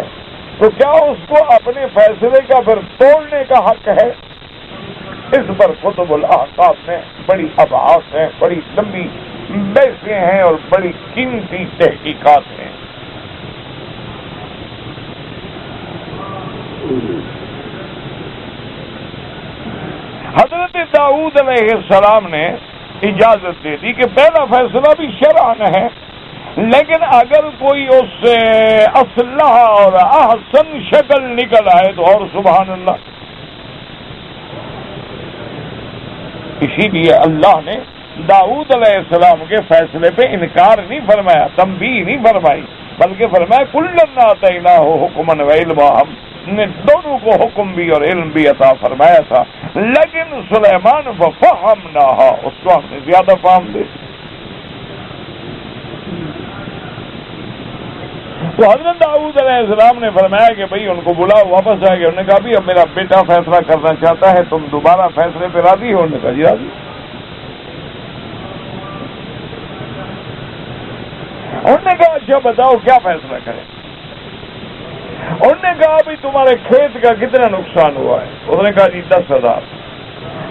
تو کیا اس کو اپنے فیصلے کا پھر توڑنے کا حق ہے؟ اس پر کتب الاحکام میں بڑی ابحاث ہیں، بڑی لمبی بحثیں ہیں اور بڑی قیمتی تحقیقات ہیں۔ حضرت داؤد علیہ السلام نے اجازت دے دی کہ پہلا فیصلہ بھی شرعن ہے، لیکن اگر کوئی اس سے اصلح اور احسن شکل نکل آئے تو اور سبحان اللہ۔ اسی لیے اللہ نے داؤد علیہ السلام کے فیصلے پہ انکار نہیں فرمایا، تنبیہ نہیں فرمائی، بلکہ فرمایا کلًا آتیناہ حکما وعلما، ہم نے دونوں کو حکم بھی اور علم بھی عطا فرمایا تھا، لیکن سلیمان ففہمناہا، اس کو ہم نے زیادہ فہم دے۔ تو حضرت داؤد علیہ السلام نے فرمایا کہ بھئی ان کو بلاؤ، واپس آئے گئے، انہوں نے کہا بھی اب میرا بیٹا فیصلہ کرنا چاہتا ہے، تم دوبارہ فیصلے پہ راضی ہو؟ انہوں نے کہا جی راضی۔ انہوں نے کہا اچھا بتاؤ کیا فیصلہ کریں؟ انہوں نے کہا بھی تمہارے کھیت کا کتنا نقصان ہوا ہے؟ انہوں نے کہا جی 10,000۔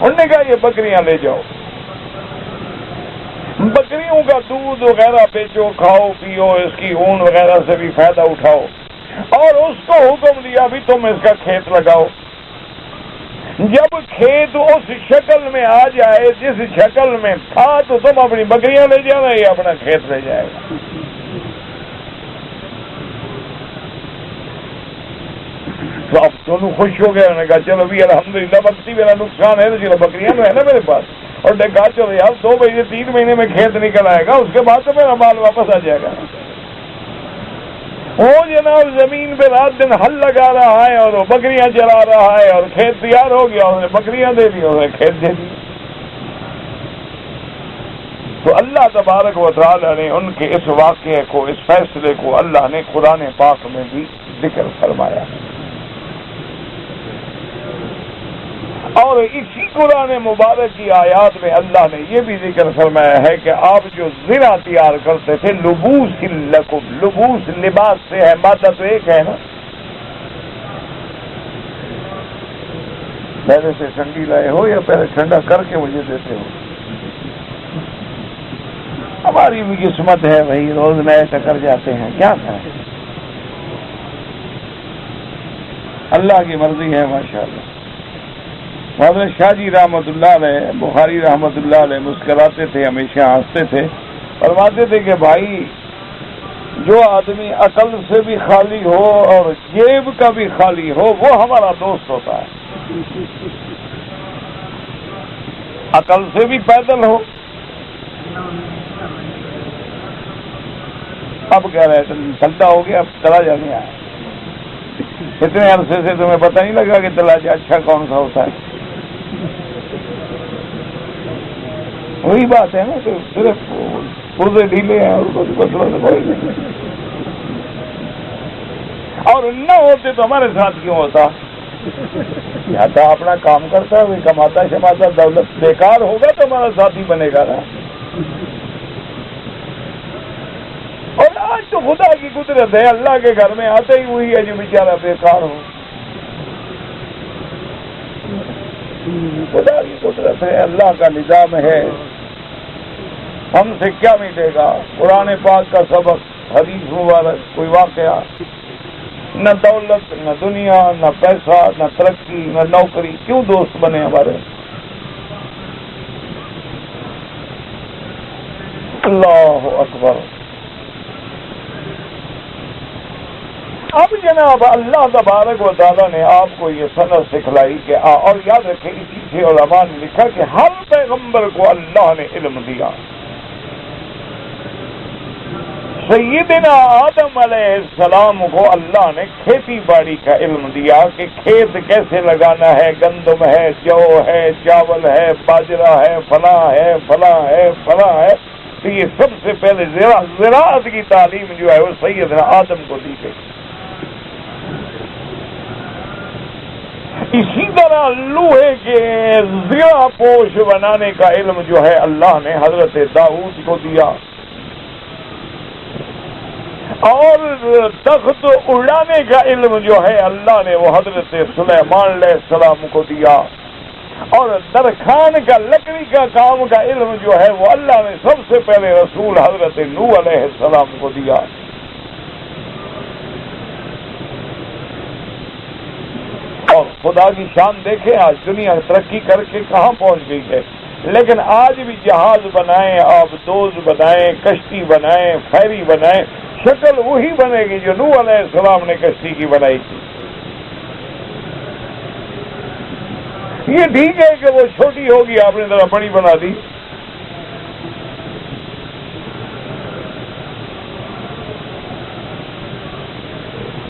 انہوں نے کہا یہ بکریاں لے جاؤ، بکریوں کا دودھ وغیرہ بیچو، کھاؤ پیو، اس کی اون وغیرہ سے بھی فائدہ اٹھاؤ، اور اس کو حکم دیا بھی تم اس کا کھیت لگاؤ۔ جب کھیت اس شکل میں آ جائے جس شکل میں تھا تو تم اپنی بکریاں لے جانا یا اپنا کھیت لے جائے گا۔ تو اب دونوں خوش ہو گئے، انہوں نے کہا چلو بھی الحمدللہ بکتی میرا نقصان ہے تو چلو بکریاں تو ہے نا میرے پاس، اور نے کہا چلو یار 2 مہینے 3 مہینے میں کھیت نکل آئے گا، اس کے بعد تو میرا مال واپس آ جائے گا۔ وہ جناب زمین پہ رات دن ہل لگا رہا ہے اور وہ بکریاں چلا رہا ہے اور کھیت تیار ہو گیا، انہوں نے بکریاں دے دی، انہوں نے کھیت دے دی۔ تو اللہ تبارک و تعالی نے ان کے اس واقعے کو، اس فیصلے کو اللہ نے قرآن پاک میں بھی ذکر فرمایا، اور اسی قرآن مبارک کی آیات میں اللہ نے یہ بھی ذکر فرمایا ہے کہ آپ جو زرع تیار کرتے تھے، لبوس لکم، لبوس لباس سے ہے، مادہ تو ایک ہے نا۔ پہلے سے ٹھنڈی لائے ہو یا پہلے ٹھنڈا کر کے مجھے دیتے ہو؟ ہماری بھی قسمت ہے بھائی، روز نئے ٹکر جاتے ہیں، کیا کریں، اللہ کی مرضی ہے ماشاءاللہ۔ حضرت شاہ جی رحمۃ اللہ علیہ، بخاری رحمۃ اللہ علیہ مسکراتے تھے، ہمیشہ ہنستے تھے، فرماتے تھے کہ بھائی جو آدمی عقل سے بھی خالی ہو اور جیب کا بھی خالی ہو وہ ہمارا دوست ہوتا ہے۔ عقل سے بھی پیدل ہو، اب کہہ رہے چلتا ہو گیا، اب چلا جانے آیا، اتنے عرصے سے تمہیں پتہ نہیں لگا کہ چلا جا اچھا کون سا ہوتا ہے؟ وہی بات ہے نا کہ صرف پورے ڈھیلے ہیں اور نہ ہوتے تو ہمارے ساتھ کیوں ہوتا؟ یا تو اپنا کام کرتا ہے کماتا شماتا دولت بیکار ہوگا تو ہمارا ساتھی بنے گا نا. اور آج تو خدا کی قدرت ہے اللہ کے گھر میں آتے ہی وہی ہے جو بیچارہ بیکار ہو. خدا کی قدرت ہے اللہ کا نظام ہے. ہم سے کیا ملے گا؟ قرآن پاک کا سبق حدیث مبارک کوئی واقعہ. نہ دولت نہ دنیا نہ پیسہ نہ ترقی نہ نوکری. کیوں دوست بنے ہمارے؟ اللہ اکبر. اب جناب اللہ تبارک و تعالیٰ نے آپ کو یہ سند سکھلائی کہ اور یاد رکھیں اسی سے علماء نے لکھا کہ ہر پیغمبر کو اللہ نے علم دیا. سیدنا آدم علیہ السلام کو اللہ نے کھیتی باڑی کا علم دیا کہ کھیت کیسے لگانا ہے. گندم ہے، جو ہے، چاول ہے، باجرہ ہے، فلاں ہے، فلاں ہے، فلاں ہے. تو یہ سب سے پہلے زراعت کی تعلیم جو ہے وہ سیدنا آدم کو دی گئی. اسی طرح لوہے کے زرہ پوش بنانے کا علم جو ہے اللہ نے حضرت داؤد کو دیا. اور تخت اڑانے کا علم جو ہے اللہ نے وہ حضرت سلیمان علیہ السلام کو دیا. اور درخان کا لکڑی کا کام کا علم جو ہے وہ اللہ نے سب سے پہلے رسول حضرت نوح علیہ السلام کو دیا. اور خدا کی شان دیکھیں آج دنیا ترقی کر کے کہاں پہنچ گئی ہے. لیکن آج بھی جہاز بنائیں، آبدوز بنائیں، کشتی بنائیں، فیری بنائیں، شکل وہی بنے گی جو نوح علیہ السلام نے کشتی کی بنائی تھی. یہ ٹھیک ہے کہ وہ چھوٹی ہوگی آپ نے ذرا بڑی بنا دی.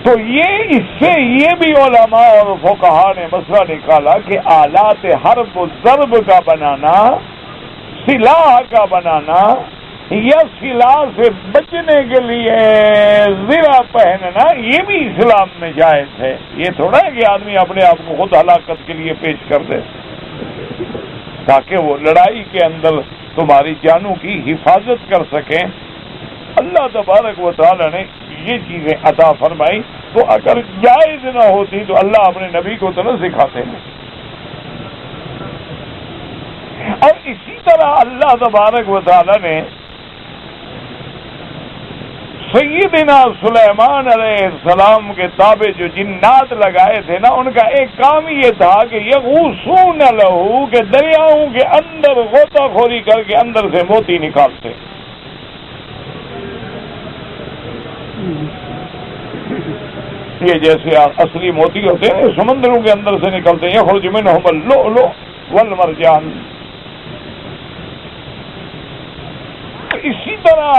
تو یہ اس سے یہ بھی علماء اور فقہا نے مسئلہ نکالا کہ آلات حرب و ضرب کا بنانا، سلاح کا بنانا یا سلاح سے بچنے کے لیے زرہ پہننا یہ بھی اسلام میں جائز ہے. یہ تھوڑا ہے کہ آدمی اپنے آپ کو خود ہلاکت کے لیے پیش کر دے تاکہ وہ لڑائی کے اندر تمہاری جانوں کی حفاظت کر سکیں. اللہ تبارک و تعالی نے یہ چیزیں عطا فرمائی تو اگر جائز نہ ہوتی تو اللہ اپنے نبی کو تو نہ سکھاتے ہیں. اور اسی طرح اللہ تبارک و تعالی نے سیدنا سلیمان علیہ السلام کے تابع جو جنات لگائے تھے نا، ان کا ایک کام ہی یہ تھا کہ یغوصون لہو کہ دریاؤں کے اندر غوطہ خوری کر کے اندر سے موتی نکالتے. یہ جیسے اصلی موتی ہوتے ہیں سمندروں کے اندر سے نکلتے ہیں. یخرج منہم اللؤلؤ والمرجان. اسی طرح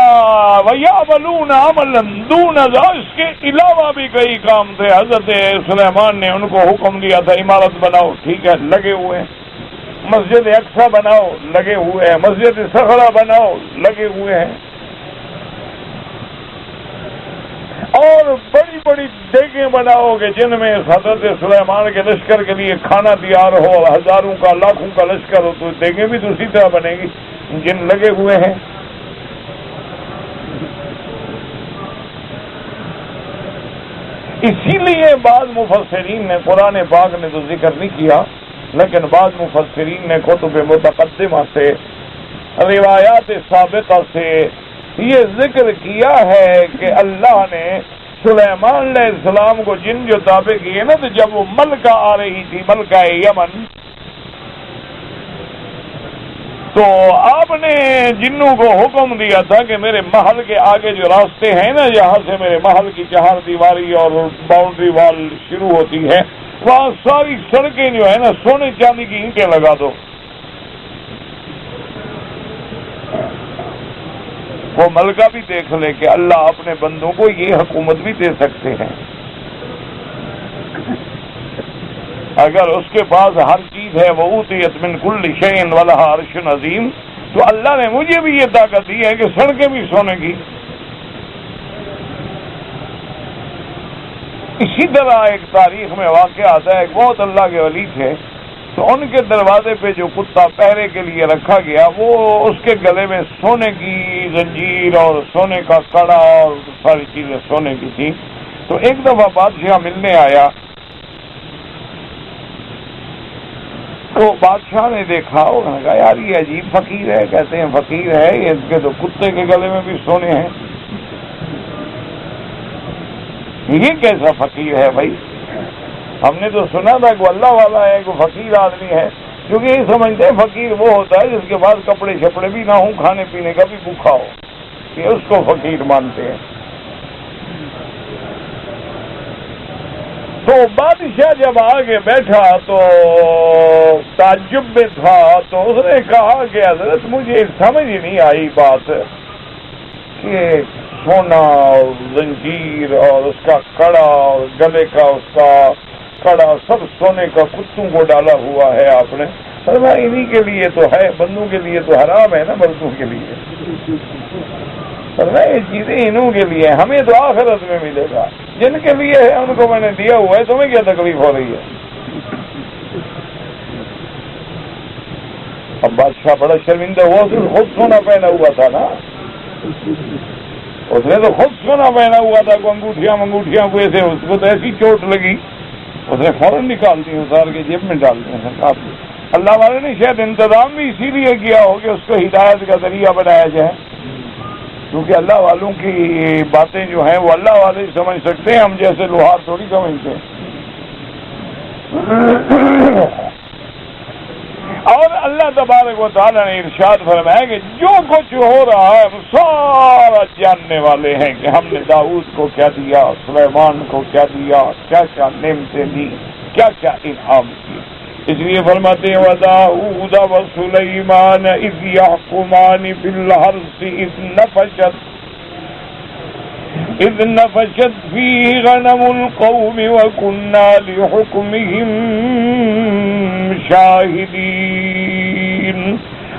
وَيَعْمَلُونَ عَمَلًا دُونَ ذَلِكَ. اس کے علاوہ بھی کئی کام تھے. حضرت سلیمان نے ان کو حکم دیا تھا عمارت بناؤ، ٹھیک ہے، لگے ہوئے ہیں. مسجد اقصی بناؤ، لگے ہوئے ہیں. مسجد صخرہ بناؤ، لگے ہوئے ہیں. اور بڑی بڑی دیگیں بناؤ گے جن میں حضرت سلیمان کے لشکر کے لیے کھانا تیار ہو، ہزاروں کا لاکھوں کا لشکر ہو، تو دیگیں بھی تو اسی طرح بنے گی جن لگے ہوئے ہیں. اسی لیے بعض مفسرین نے قرآن پاک نے تو ذکر نہیں کیا، لیکن بعض مفسرین نے کتب متقدمہ سے روایات سابقہ سے یہ ذکر کیا ہے کہ اللہ نے سلیمان علیہ السلام کو جن جو تابع کیے نا، تو جب وہ ملکہ آ رہی تھی، ملکہ یمن، تو آپ نے جنوں کو حکم دیا تھا کہ میرے محل کے آگے جو راستے ہیں نا، جہاں سے میرے محل کی چہار دیواری اور باؤنڈری وال شروع ہوتی ہے، وہاں ساری سڑکیں جو ہے نا سونے چاندی کی اینٹیں لگا دو. وہ ملکہ بھی دیکھ لے کہ اللہ اپنے بندوں کو یہ حکومت بھی دے سکتے ہیں. اگر اس کے پاس ہر چیز ہے، وَأُوتِيَتْ مِنْ كُلِّ شَيْءٍ وَلَهَا عَرْشٌ عَظِيمٌ، تو اللہ نے مجھے بھی یہ طاقت دی ہے کہ سڑکیں بھی سونے کی. اسی طرح ایک تاریخ میں واقعہ آتا ہے، ایک بہت اللہ کے ولی تھے، تو ان کے دروازے پہ جو کتا پہرے کے لیے رکھا گیا، وہ اس کے گلے میں سونے کی زنجیر اور سونے کا کڑا اور ساری چیزیں سونے کی تھی۔ تو ایک دفعہ بادشاہ ملنے آیا، تو بادشاہ نے دیکھا، انہوں نے کہا یار یہ عجیب فقیر ہے، کہتے ہیں فقیر ہے، اس کے تو کتے کے گلے میں بھی سونے ہیں، یہ کیسا فقیر ہے بھائی؟ ہم نے تو سنا تھا کہ وہ اللہ والا ہے، کہ فقیر آدمی ہے، کیونکہ یہ سمجھتے ہیں فقیر وہ ہوتا ہے جس کے پاس کپڑے شپڑے بھی نہ ہوں، کھانے پینے کا بھی بھوکا ہو، یہ اس کو فقیر مانتے ہیں۔ تو بادشاہ جب آگے بیٹھا تو تعجب میں تھا، تو اس نے کہا کہ حضرت مجھے سمجھ نہیں آئی بات کہ سونا اور زنجیر اور اس کا کڑا اور گلے کا اس کا کڑا سب سونے کا کتوں کو ڈالا ہوا ہے آپ نے۔ فرمایا انہی کے لیے تو ہے، بندوں کے لیے تو حرام ہے نا، مردوں کے لیے۔ فرمایا یہ چیزیں انہوں کے لیے، ہمیں تو آخرت میں ملے گا، جن کے لیے ہے ان کو میں نے دیا ہوا ہے، تمہیں کیا تکلیف ہو رہی ہے؟ اب بادشاہ بڑا شرمندہ ہوا، اس نے خود سونا پہنا ہوا تھا نا، اس نے تو خود سونا پہنا ہوا تھا، کو انگوٹھیاں کو ایسے، اس کو تو ایسی چوٹ لگی، اس نے فوراً نکال دی، اتار کے جیب میں ڈال دیا۔ اللہ والے نے شاید انتظام بھی اسی لیے کیا ہو کہ اس کو ہدایت کا ذریعہ بنایا جائے، کیونکہ اللہ والوں کی باتیں جو ہیں وہ اللہ والے سمجھ سکتے ہیں، ہم جیسے لوہار تھوڑی سمجھتے ہیں۔ اور اللہ تبارک و تعالیٰ نے ارشاد فرمایا کہ جو کچھ ہو رہا ہے ہم سارا جاننے والے ہیں، کہ ہم نے داؤد کو کیا دیا، سلیمان کو کیا دیا، کیا کیا نعمتیں دی، کیا کیا انعام کیے۔ اس لیے فرماتے ہیں وَدَاؤُودَ وَسُلَيْمَانَ إِذْ يَحْكُمَانِ فِي الْحَرْثِ إِذْ نَفَشَتْ فِيهِ غَنَمُ الْقَوْمِ وَكُنَّا لِحُكْمِهِمْ شَاهِدِينَ۔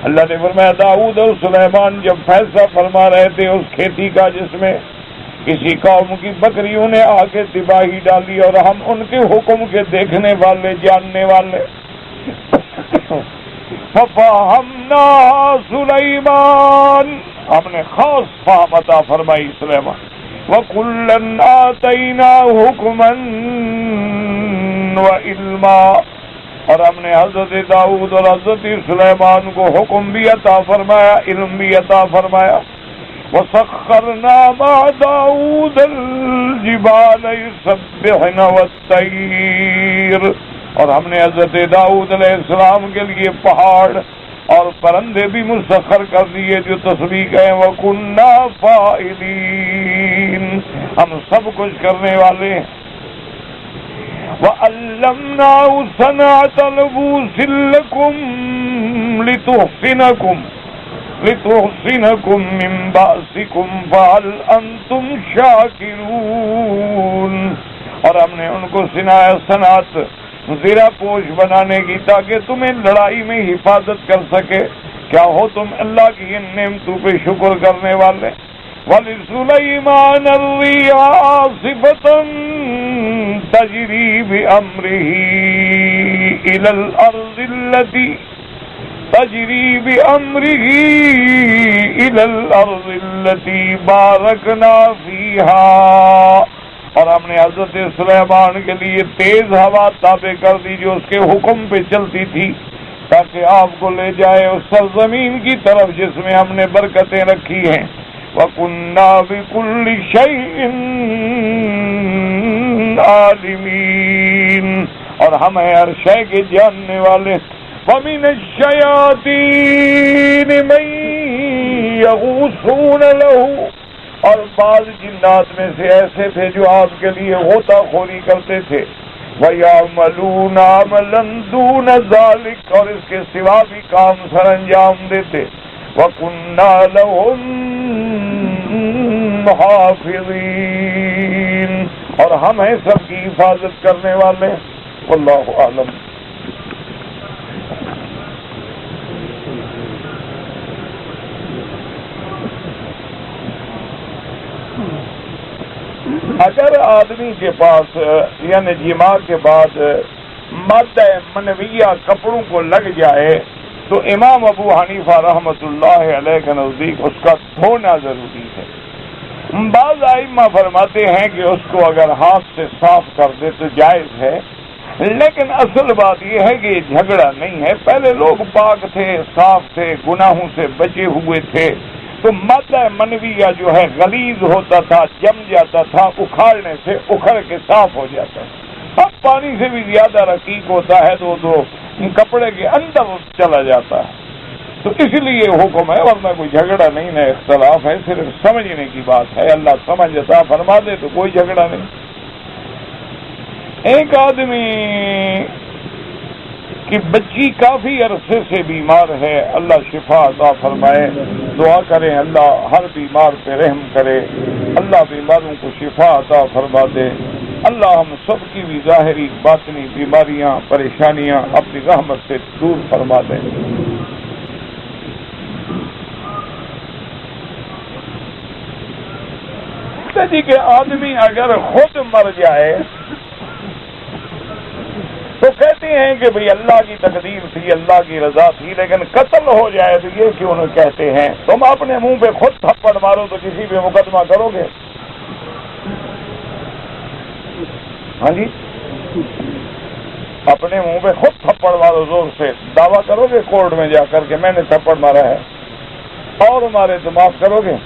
اللہ نے فرمایا داؤد اور سلیمان جب فیصلہ فرما رہے تھے اس کھیتی کا جس میں کسی قوم کی بکریوں نے آ کے تباہی ڈالی، اور ہم ان کے حکم کے دیکھنے والے جاننے والے، فَفَهَمْنَا سُلَيْمَانَ، ہم نے خاص فہم عطا فرمائی سلیمان، وَكُلًّا آتَيْنَا حُكْمًا وَعِلْمًا، اور ہم نے حضرت داؤد اور حضرت سلیمان کو حکم بھی عطا فرمایا، علم بھی عطا فرمایا۔ وَسَخَّرْنَا مَعَ دَاؤُودَ الْجِبَالَ يُسَبِّحْنَ وَالطَّيْرَ، اور ہم نے حضرت داؤد علیہ السلام کے لیے پہاڑ اور پرندے بھی مسخر کر دیے جو تسبیح ہیں، وَكُنَّا فَاعِلِينَ، ہم سب کچھ کرنے والے ہیں۔ وَعَلَّمْنَاهُ صَنْعَةَ لُبُوسٍ لَكُمْ لِتُحْصِنَكُمْ مِنْ بَأْسِكُمْ فَهَلْ أَنْتُمْ شَاكِرُونَ، اور ہم نے ان کو سنایا صنعت زیرہ پوش بنانے کی، تاکہ تمہیں لڑائی میں حفاظت کر سکے، کیا ہو تم اللہ کی ان نعمتوں پہ شکر کرنے والے۔ وَلِسُلَيْمَانَ الرِّيحَ عَاصِفَةً تَجْرِي بِأَمْرِهِ إِلَى الْأَرْضِ الَّتِي بَارَكْنَا فِيهَا، اور ہم نے حضرت سلیمان کے لیے تیز ہوا تابع کر دی جو اس کے حکم پہ چلتی تھی، تاکہ آپ کو لے جائے اس سرزمین کی طرف جس میں ہم نے برکتیں رکھی ہیں۔ وَكُنَّا بِكُلِّ شَيْءٍ عَالِمِينَ، اور ہم ہیں ہر شے کے جاننے والے۔ وَمِنَ الشَّيَاطِينِ مَن يَغُوصُونَ لَهُ، اور بعض جنات میں سے ایسے تھے جو آپ کے لیے غوطہ خوری کرتے تھے، وَيَعْمَلُونَ عَمَلًا دُونَ ذَلِكَ، اور اس کے سوا بھی کام سر انجام دیتے۔ وَكُنَّا لَهُمْ حَافِظِينَ، اور ہم ہیں سب کی حفاظت کرنے والے۔ واللہ اعلم۔ اگر آدمی کے پاس یعنی جماع کے بعد مادہ منویہ کپڑوں کو لگ جائے تو امام ابو حنیفہ رحمۃ اللہ علیہ کے نزدیک اس کا دھونا ضروری ہے۔ بعض ائمہ فرماتے ہیں کہ اس کو اگر ہاتھ سے صاف کر دے تو جائز ہے، لیکن اصل بات یہ ہے کہ یہ جھگڑا نہیں ہے۔ پہلے لوگ پاک تھے، صاف تھے، گناہوں سے بچے ہوئے تھے، تو مادہ منویہ جو ہے غلیظ ہوتا تھا، جم جاتا تھا، اکھاڑنے سے اکھڑ کے صاف ہو جاتا ہے۔ اب پانی سے بھی زیادہ رقیق ہوتا ہے تو کپڑے کے اندر چلا جاتا ہے، تو اس لیے حکم ہے، ورنہ کوئی جھگڑا نہیں ہے، اختلاف ہے، صرف سمجھنے کی بات ہے۔ اللہ سمجھ عطا فرما دے تو کوئی جھگڑا نہیں۔ ایک آدمی کی بچی کافی عرصے سے بیمار ہے، اللہ شفا عطا فرمائے، دعا کریں اللہ ہر بیمار پہ رحم کرے، اللہ بیماروں کو شفا عطا فرما دے، اللہ ہم سب کی بھی ظاہری باطنی بیماریاں پریشانیاں اپنی رحمت سے دور فرما دے۔ جی کہ آدمی اگر خود مر جائے تو کہتے ہیں کہ بھئی اللہ کی تقدیر تھی، اللہ کی رضا تھی، لیکن قتل ہو جائے تو یہ کیوں نہ کہتے ہیں؟ تم اپنے منہ پہ خود تھپڑ مارو تو کسی پہ مقدمہ کرو گے؟ ہاں جی، اپنے منہ پہ خود تھپڑ مارو، زور سے دعویٰ کرو گے کورٹ میں جا کر کے میں نے تھپڑ مارا ہے اور ہمارے تو معاف کرو گے؟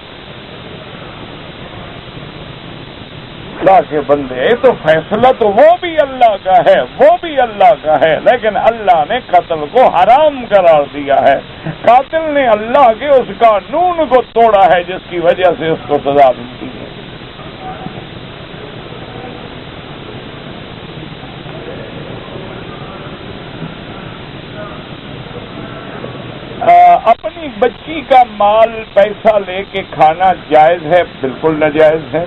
اللہ کے بندے، تو فیصلہ تو وہ بھی اللہ کا ہے، وہ بھی اللہ کا ہے، لیکن اللہ نے قتل کو حرام قرار دیا ہے۔ قاتل نے اللہ کے اس قانون کو توڑا ہے جس کی وجہ سے اس کو سزا ملتی ہے۔ اپنی بچی کا مال پیسہ لے کے کھانا جائز ہے؟ بالکل ناجائز ہے۔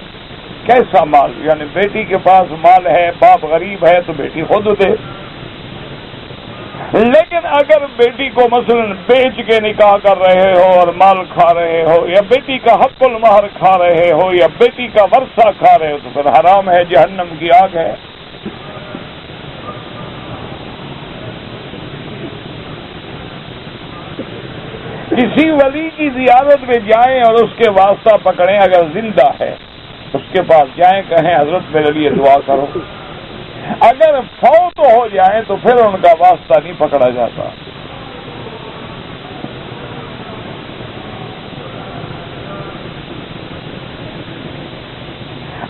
کیسا مال؟ یعنی بیٹی کے پاس مال ہے، باپ غریب ہے تو بیٹی خود دے، لیکن اگر بیٹی کو مثلا بیچ کے نکاح کر رہے ہو اور مال کھا رہے ہو، یا بیٹی کا حق المہر کھا رہے ہو، یا بیٹی کا ورثہ کھا رہے ہو تو پھر حرام ہے، جہنم کی آگ ہے۔ کسی ولی کی زیارت میں جائیں اور اس کے واسطہ پکڑیں، اگر زندہ ہے اس کے پاس جائیں، کہیں حضرت میرے لیے دعا کرو۔ اگر فوت ہو جائیں تو پھر ان کا واسطہ نہیں پکڑا جاتا۔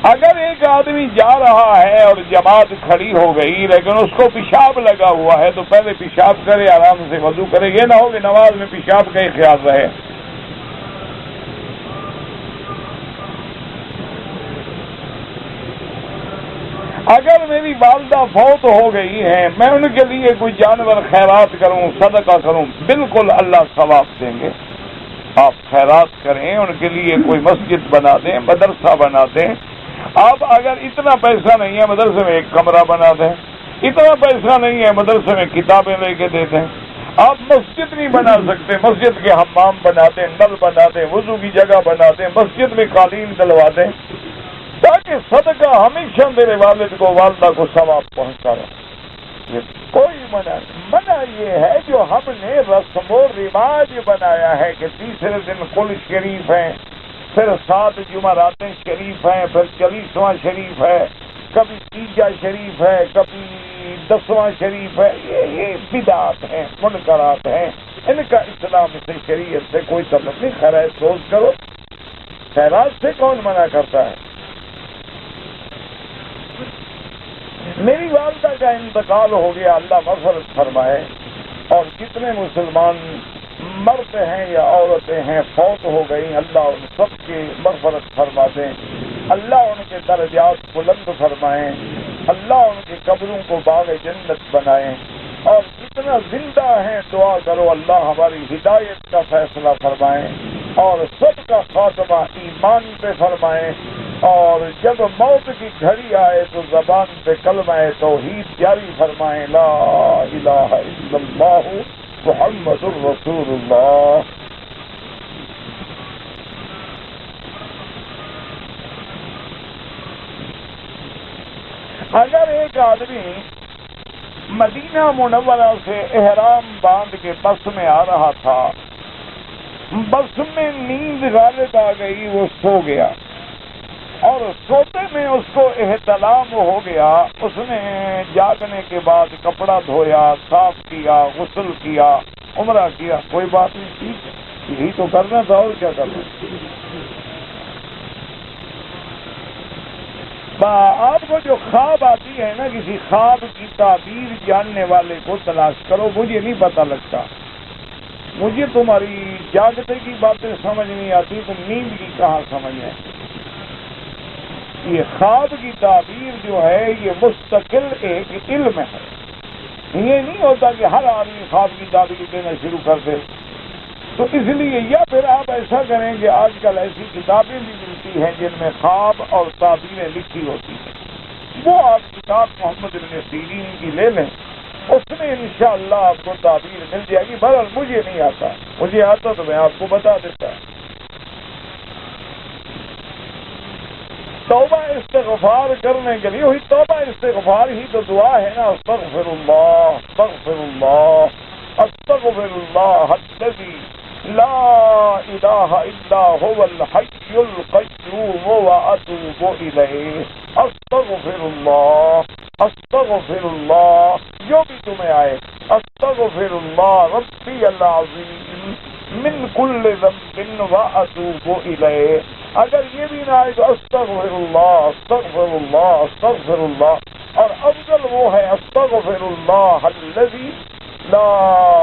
اگر ایک آدمی جا رہا ہے اور جماعت کھڑی ہو گئی لیکن اس کو پیشاب لگا ہوا ہے تو پہلے پیشاب کرے، آرام سے وضو کرے، یہ نہ ہو کہ نماز میں پیشاب کا ہی خیال رہے۔ اگر میری والدہ فوت ہو گئی ہیں، میں ان کے لیے کوئی جانور خیرات کروں، صدقہ کروں، بالکل اللہ ثواب دیں گے۔ آپ خیرات کریں، ان کے لیے کوئی مسجد بنا دیں، مدرسہ بنا دیں۔ آپ اگر اتنا پیسہ نہیں ہے مدرسے میں ایک کمرہ بنا دیں، اتنا پیسہ نہیں ہے مدرسے میں کتابیں لے کے دے دیں۔ آپ مسجد نہیں بنا سکتے، مسجد کے حمام بنا دیں، نل بنا دیں، وضو کی جگہ بنا دیں، مسجد میں قالین ڈلوا دیں، تاکہ صدقہ ہمیشہ میرے والد کو، والدہ کو ثواب پہنچتا رہے۔ یہ کوئی منع نہیں۔ منع یہ ہے جو ہم نے رسم و رواج بنایا ہے کہ تیسرے دن کل شریف ہیں، پھر 7 جمعراتیں شریف ہیں، پھر 40واں شریف ہے، کبھی تیجا شریف ہے، کبھی 10واں شریف ہے، یہ بدعات ہیں، منکرات ہیں، ان کا اسلام سے، شریعت سے کوئی تعلق نہیں۔ خیرات روز کرو، خیرات سے کون منع کرتا ہے؟ میری والدہ کا انتقال ہو گیا، اللہ مغفرت فرمائے، اور جتنے مسلمان مرد ہیں یا عورتیں ہیں فوت ہو گئی، اللہ ان سب کی مغفرت فرما دیں، اللہ ان کے درجات بلند فرمائیں، اللہ ان کی قبروں کو باغ جنت بنائیں، اور جتنا زندہ ہیں دعا کرو اللہ ہماری ہدایت کا فیصلہ فرمائیں اور سب کا خاتمہ ایمان پہ فرمائیں، اور جب موت کی گھڑی آئے تو زبان پہ کلمہ توحید جاری فرمائیں، لا الہ الا اللہ محمد الرسول اللہ۔ اگر ایک آدمی مدینہ منورہ سے احرام باندھ کے بس میں آ رہا تھا، بس میں نیند غالب آ گئی، وہ سو گیا، اور سوتے میں اس کو احتلام ہو گیا، اس نے جاگنے کے بعد کپڑا دھویا، صاف کیا، غسل کیا، عمرہ کیا، کوئی بات نہیں، ٹھیک ہے، یہی تو کرنا تھا، اور کیا کرنا۔ آپ کو جو خواب آتی ہے نا، کسی خواب کی تعبیر جاننے والے کو تلاش کرو، مجھے نہیں پتہ لگتا، مجھے تمہاری جاگتے کی باتیں سمجھ نہیں آتی، تو نیند کی کہاں سمجھ ہے۔ یہ خواب کی تعبیر جو ہے یہ مستقل ایک علم ہے، یہ نہیں ہوتا کہ ہر آدمی خواب کی تعبیر دینا شروع کر دے۔ تو اس لیے یا پھر آپ ایسا کریں کہ آج کل ایسی کتابیں بھی ملتی ہیں جن میں خواب اور تعبیریں لکھی ہوتی ہیں، وہ آپ کتاب محمد بن سیرین کی لے لیں، اس میں انشاءاللہ آپ کو تعبیر مل جائے گی۔ بہرحال مجھے نہیں آتا، مجھے آتا تو میں آپ کو بتا دیتا۔ توبہ استغفار کرنے کے لیے، وہی توبہ استغفار ہی تو دعا ہے نا، استغفر اللہ استغفر اللہ استغفر اللہ الذی لا الہ الا هو الحی القیوم واتوب الیہ، استغفر اللہ، جو بھی تمہیں آئے، استغفر اللہ ربی العظیم من کل ذنب واتوب الیہ۔ اگر یہ بھی نہ آئے تو استغفر اللہ، اور افضل وہ ہے استغفر اللہ الذی لا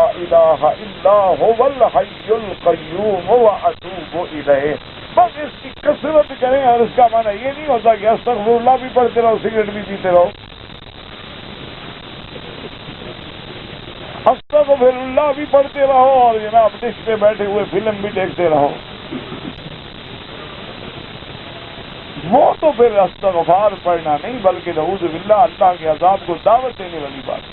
الہ الا هو الحی القیوم واتوب الیہ۔ بس اس کی کثرت کریں، اور اس کا معنی یہ نہیں ہوتا کہ استغفر اللہ بھی پڑھتے رہو، سگریٹ بھی پیتے رہو، استغفر اللہ بھی پڑھتے رہو اور جناب ڈش پہ بیٹھے ہوئے فلم بھی دیکھتے رہو، وہ تو پھر استغفار پڑھنا نہیں بلکہ نعوذ باللہ اللہ کے عذاب کو دعوت دینے والی بات۔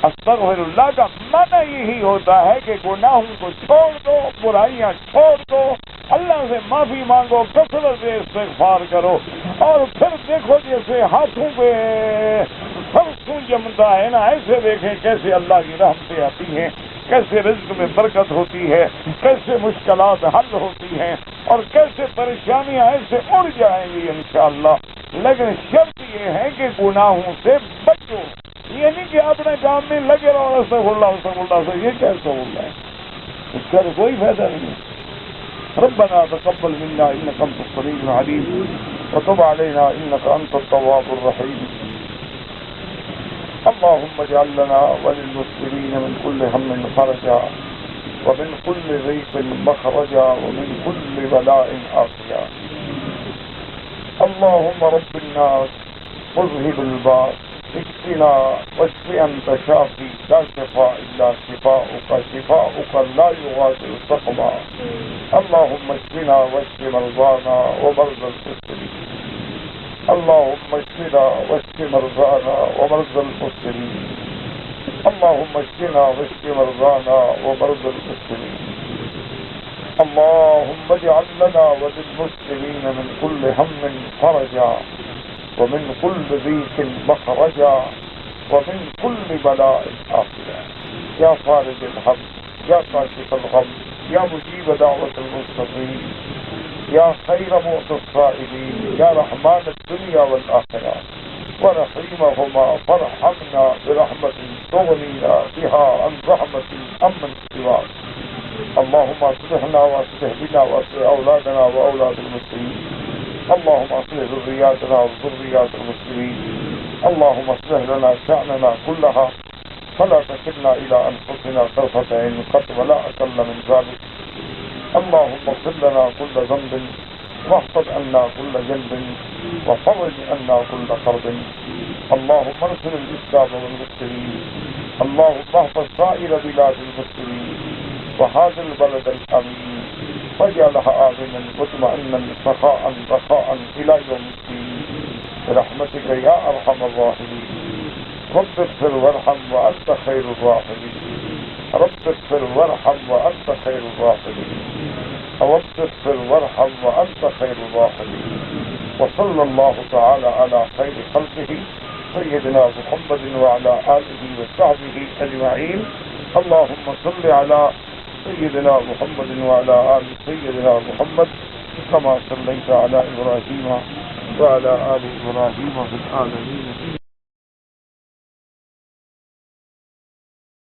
استغفر اللہ کا معنی یہی ہوتا ہے کہ گناہوں کو چھوڑ دو، برائیاں چھوڑ دو، اللہ سے معافی مانگو، کثرت سے استغفار کرو، اور پھر دیکھو جیسے ہاتھوں پہ فرسوں جمتا ہے نا، ایسے دیکھیں کیسے اللہ کی رحمتیں آتی ہیں، کیسے رزق میں برکت ہوتی ہے، کیسے مشکلات حل ہوتی ہیں، اور کیسے پریشانیاں ایسے اڑ جائیں گی انشاءاللہ۔ لیکن شرط یہ ہے کہ گناہوں سے بچو، یہ نہیں کہ اپنے کام میں لگے رہو، استغفر اللہ سے، یہ کیسا ہوتا ہے، اس کا کوئی فائدہ نہیں ہے۔ ربنا تقبل منا انك انت السميع العليم وتب علينا انك انت التواب الرحيم اللهم اجعل لنا وللمسلمين من كل هم فرجا ومن كل ضيق مخرجا ومن كل بلاء عافيا اللهم رب الناس مذهب الباس اشفنا واشف انت شافي لا شفاء الا شفاؤك شفاؤك لا يغادر سقما اللهم اشفنا واشف مرضانا ومرضى المسلمين اللهم اشفنا واشف مرضانا ومرضى المسلمين اللهم اشفنا واشف مرضانا ومرضى المسلمين اللهم اجعل لنا وللمسلمين من كل هم فرجا ومن كل ضيق مخرجا ومن كل بلاء عافيا يا فارج الهم يا كاشف الغم يا مجيب دعوة المضطرين يا خير معطي السائلين يا رحمن الدنيا والآخرة ورحيمهما فارحمنا برحمة تغنينا بها عن رحمة أمن سواك اللهم اصلحنا واصلح بنا واصلح أولادنا وأولاد المسلمين اللهم اصلح ذرياتنا وذريات المسلمين اللهم اصلح لنا شأننا كلها فلا تكلنا إلى أنفسنا طرفة عين قط ولا أقل من ذلك اللهم اغفر لنا كل ذنب واحفظ عنا كل جنب وفرج عنا كل كرب اللهم انصر الإسلام والمسلمين اللهم احفظ سائر بلاد المسلمين وهذا البلد الأمين واجعلها آمنا مطمئنا سخاء رخاء إلى يوم الدين برحمتك يا أرحم الراحمين رب اغفر وارحم وأنت خير الراحمين رب اغفر وارحم وأنت خير الراحمين رب اغفر وارحم وأنت خير الراحمين وصلى الله تعالى على خير خلقه سيدنا محمد وعلى آله وصحبه أجمعين. اللهم صل على سيدنا محمد وعلى آل سيدنا محمد كما صليت على إبراهيم وعلى آل إبراهيم في العالمين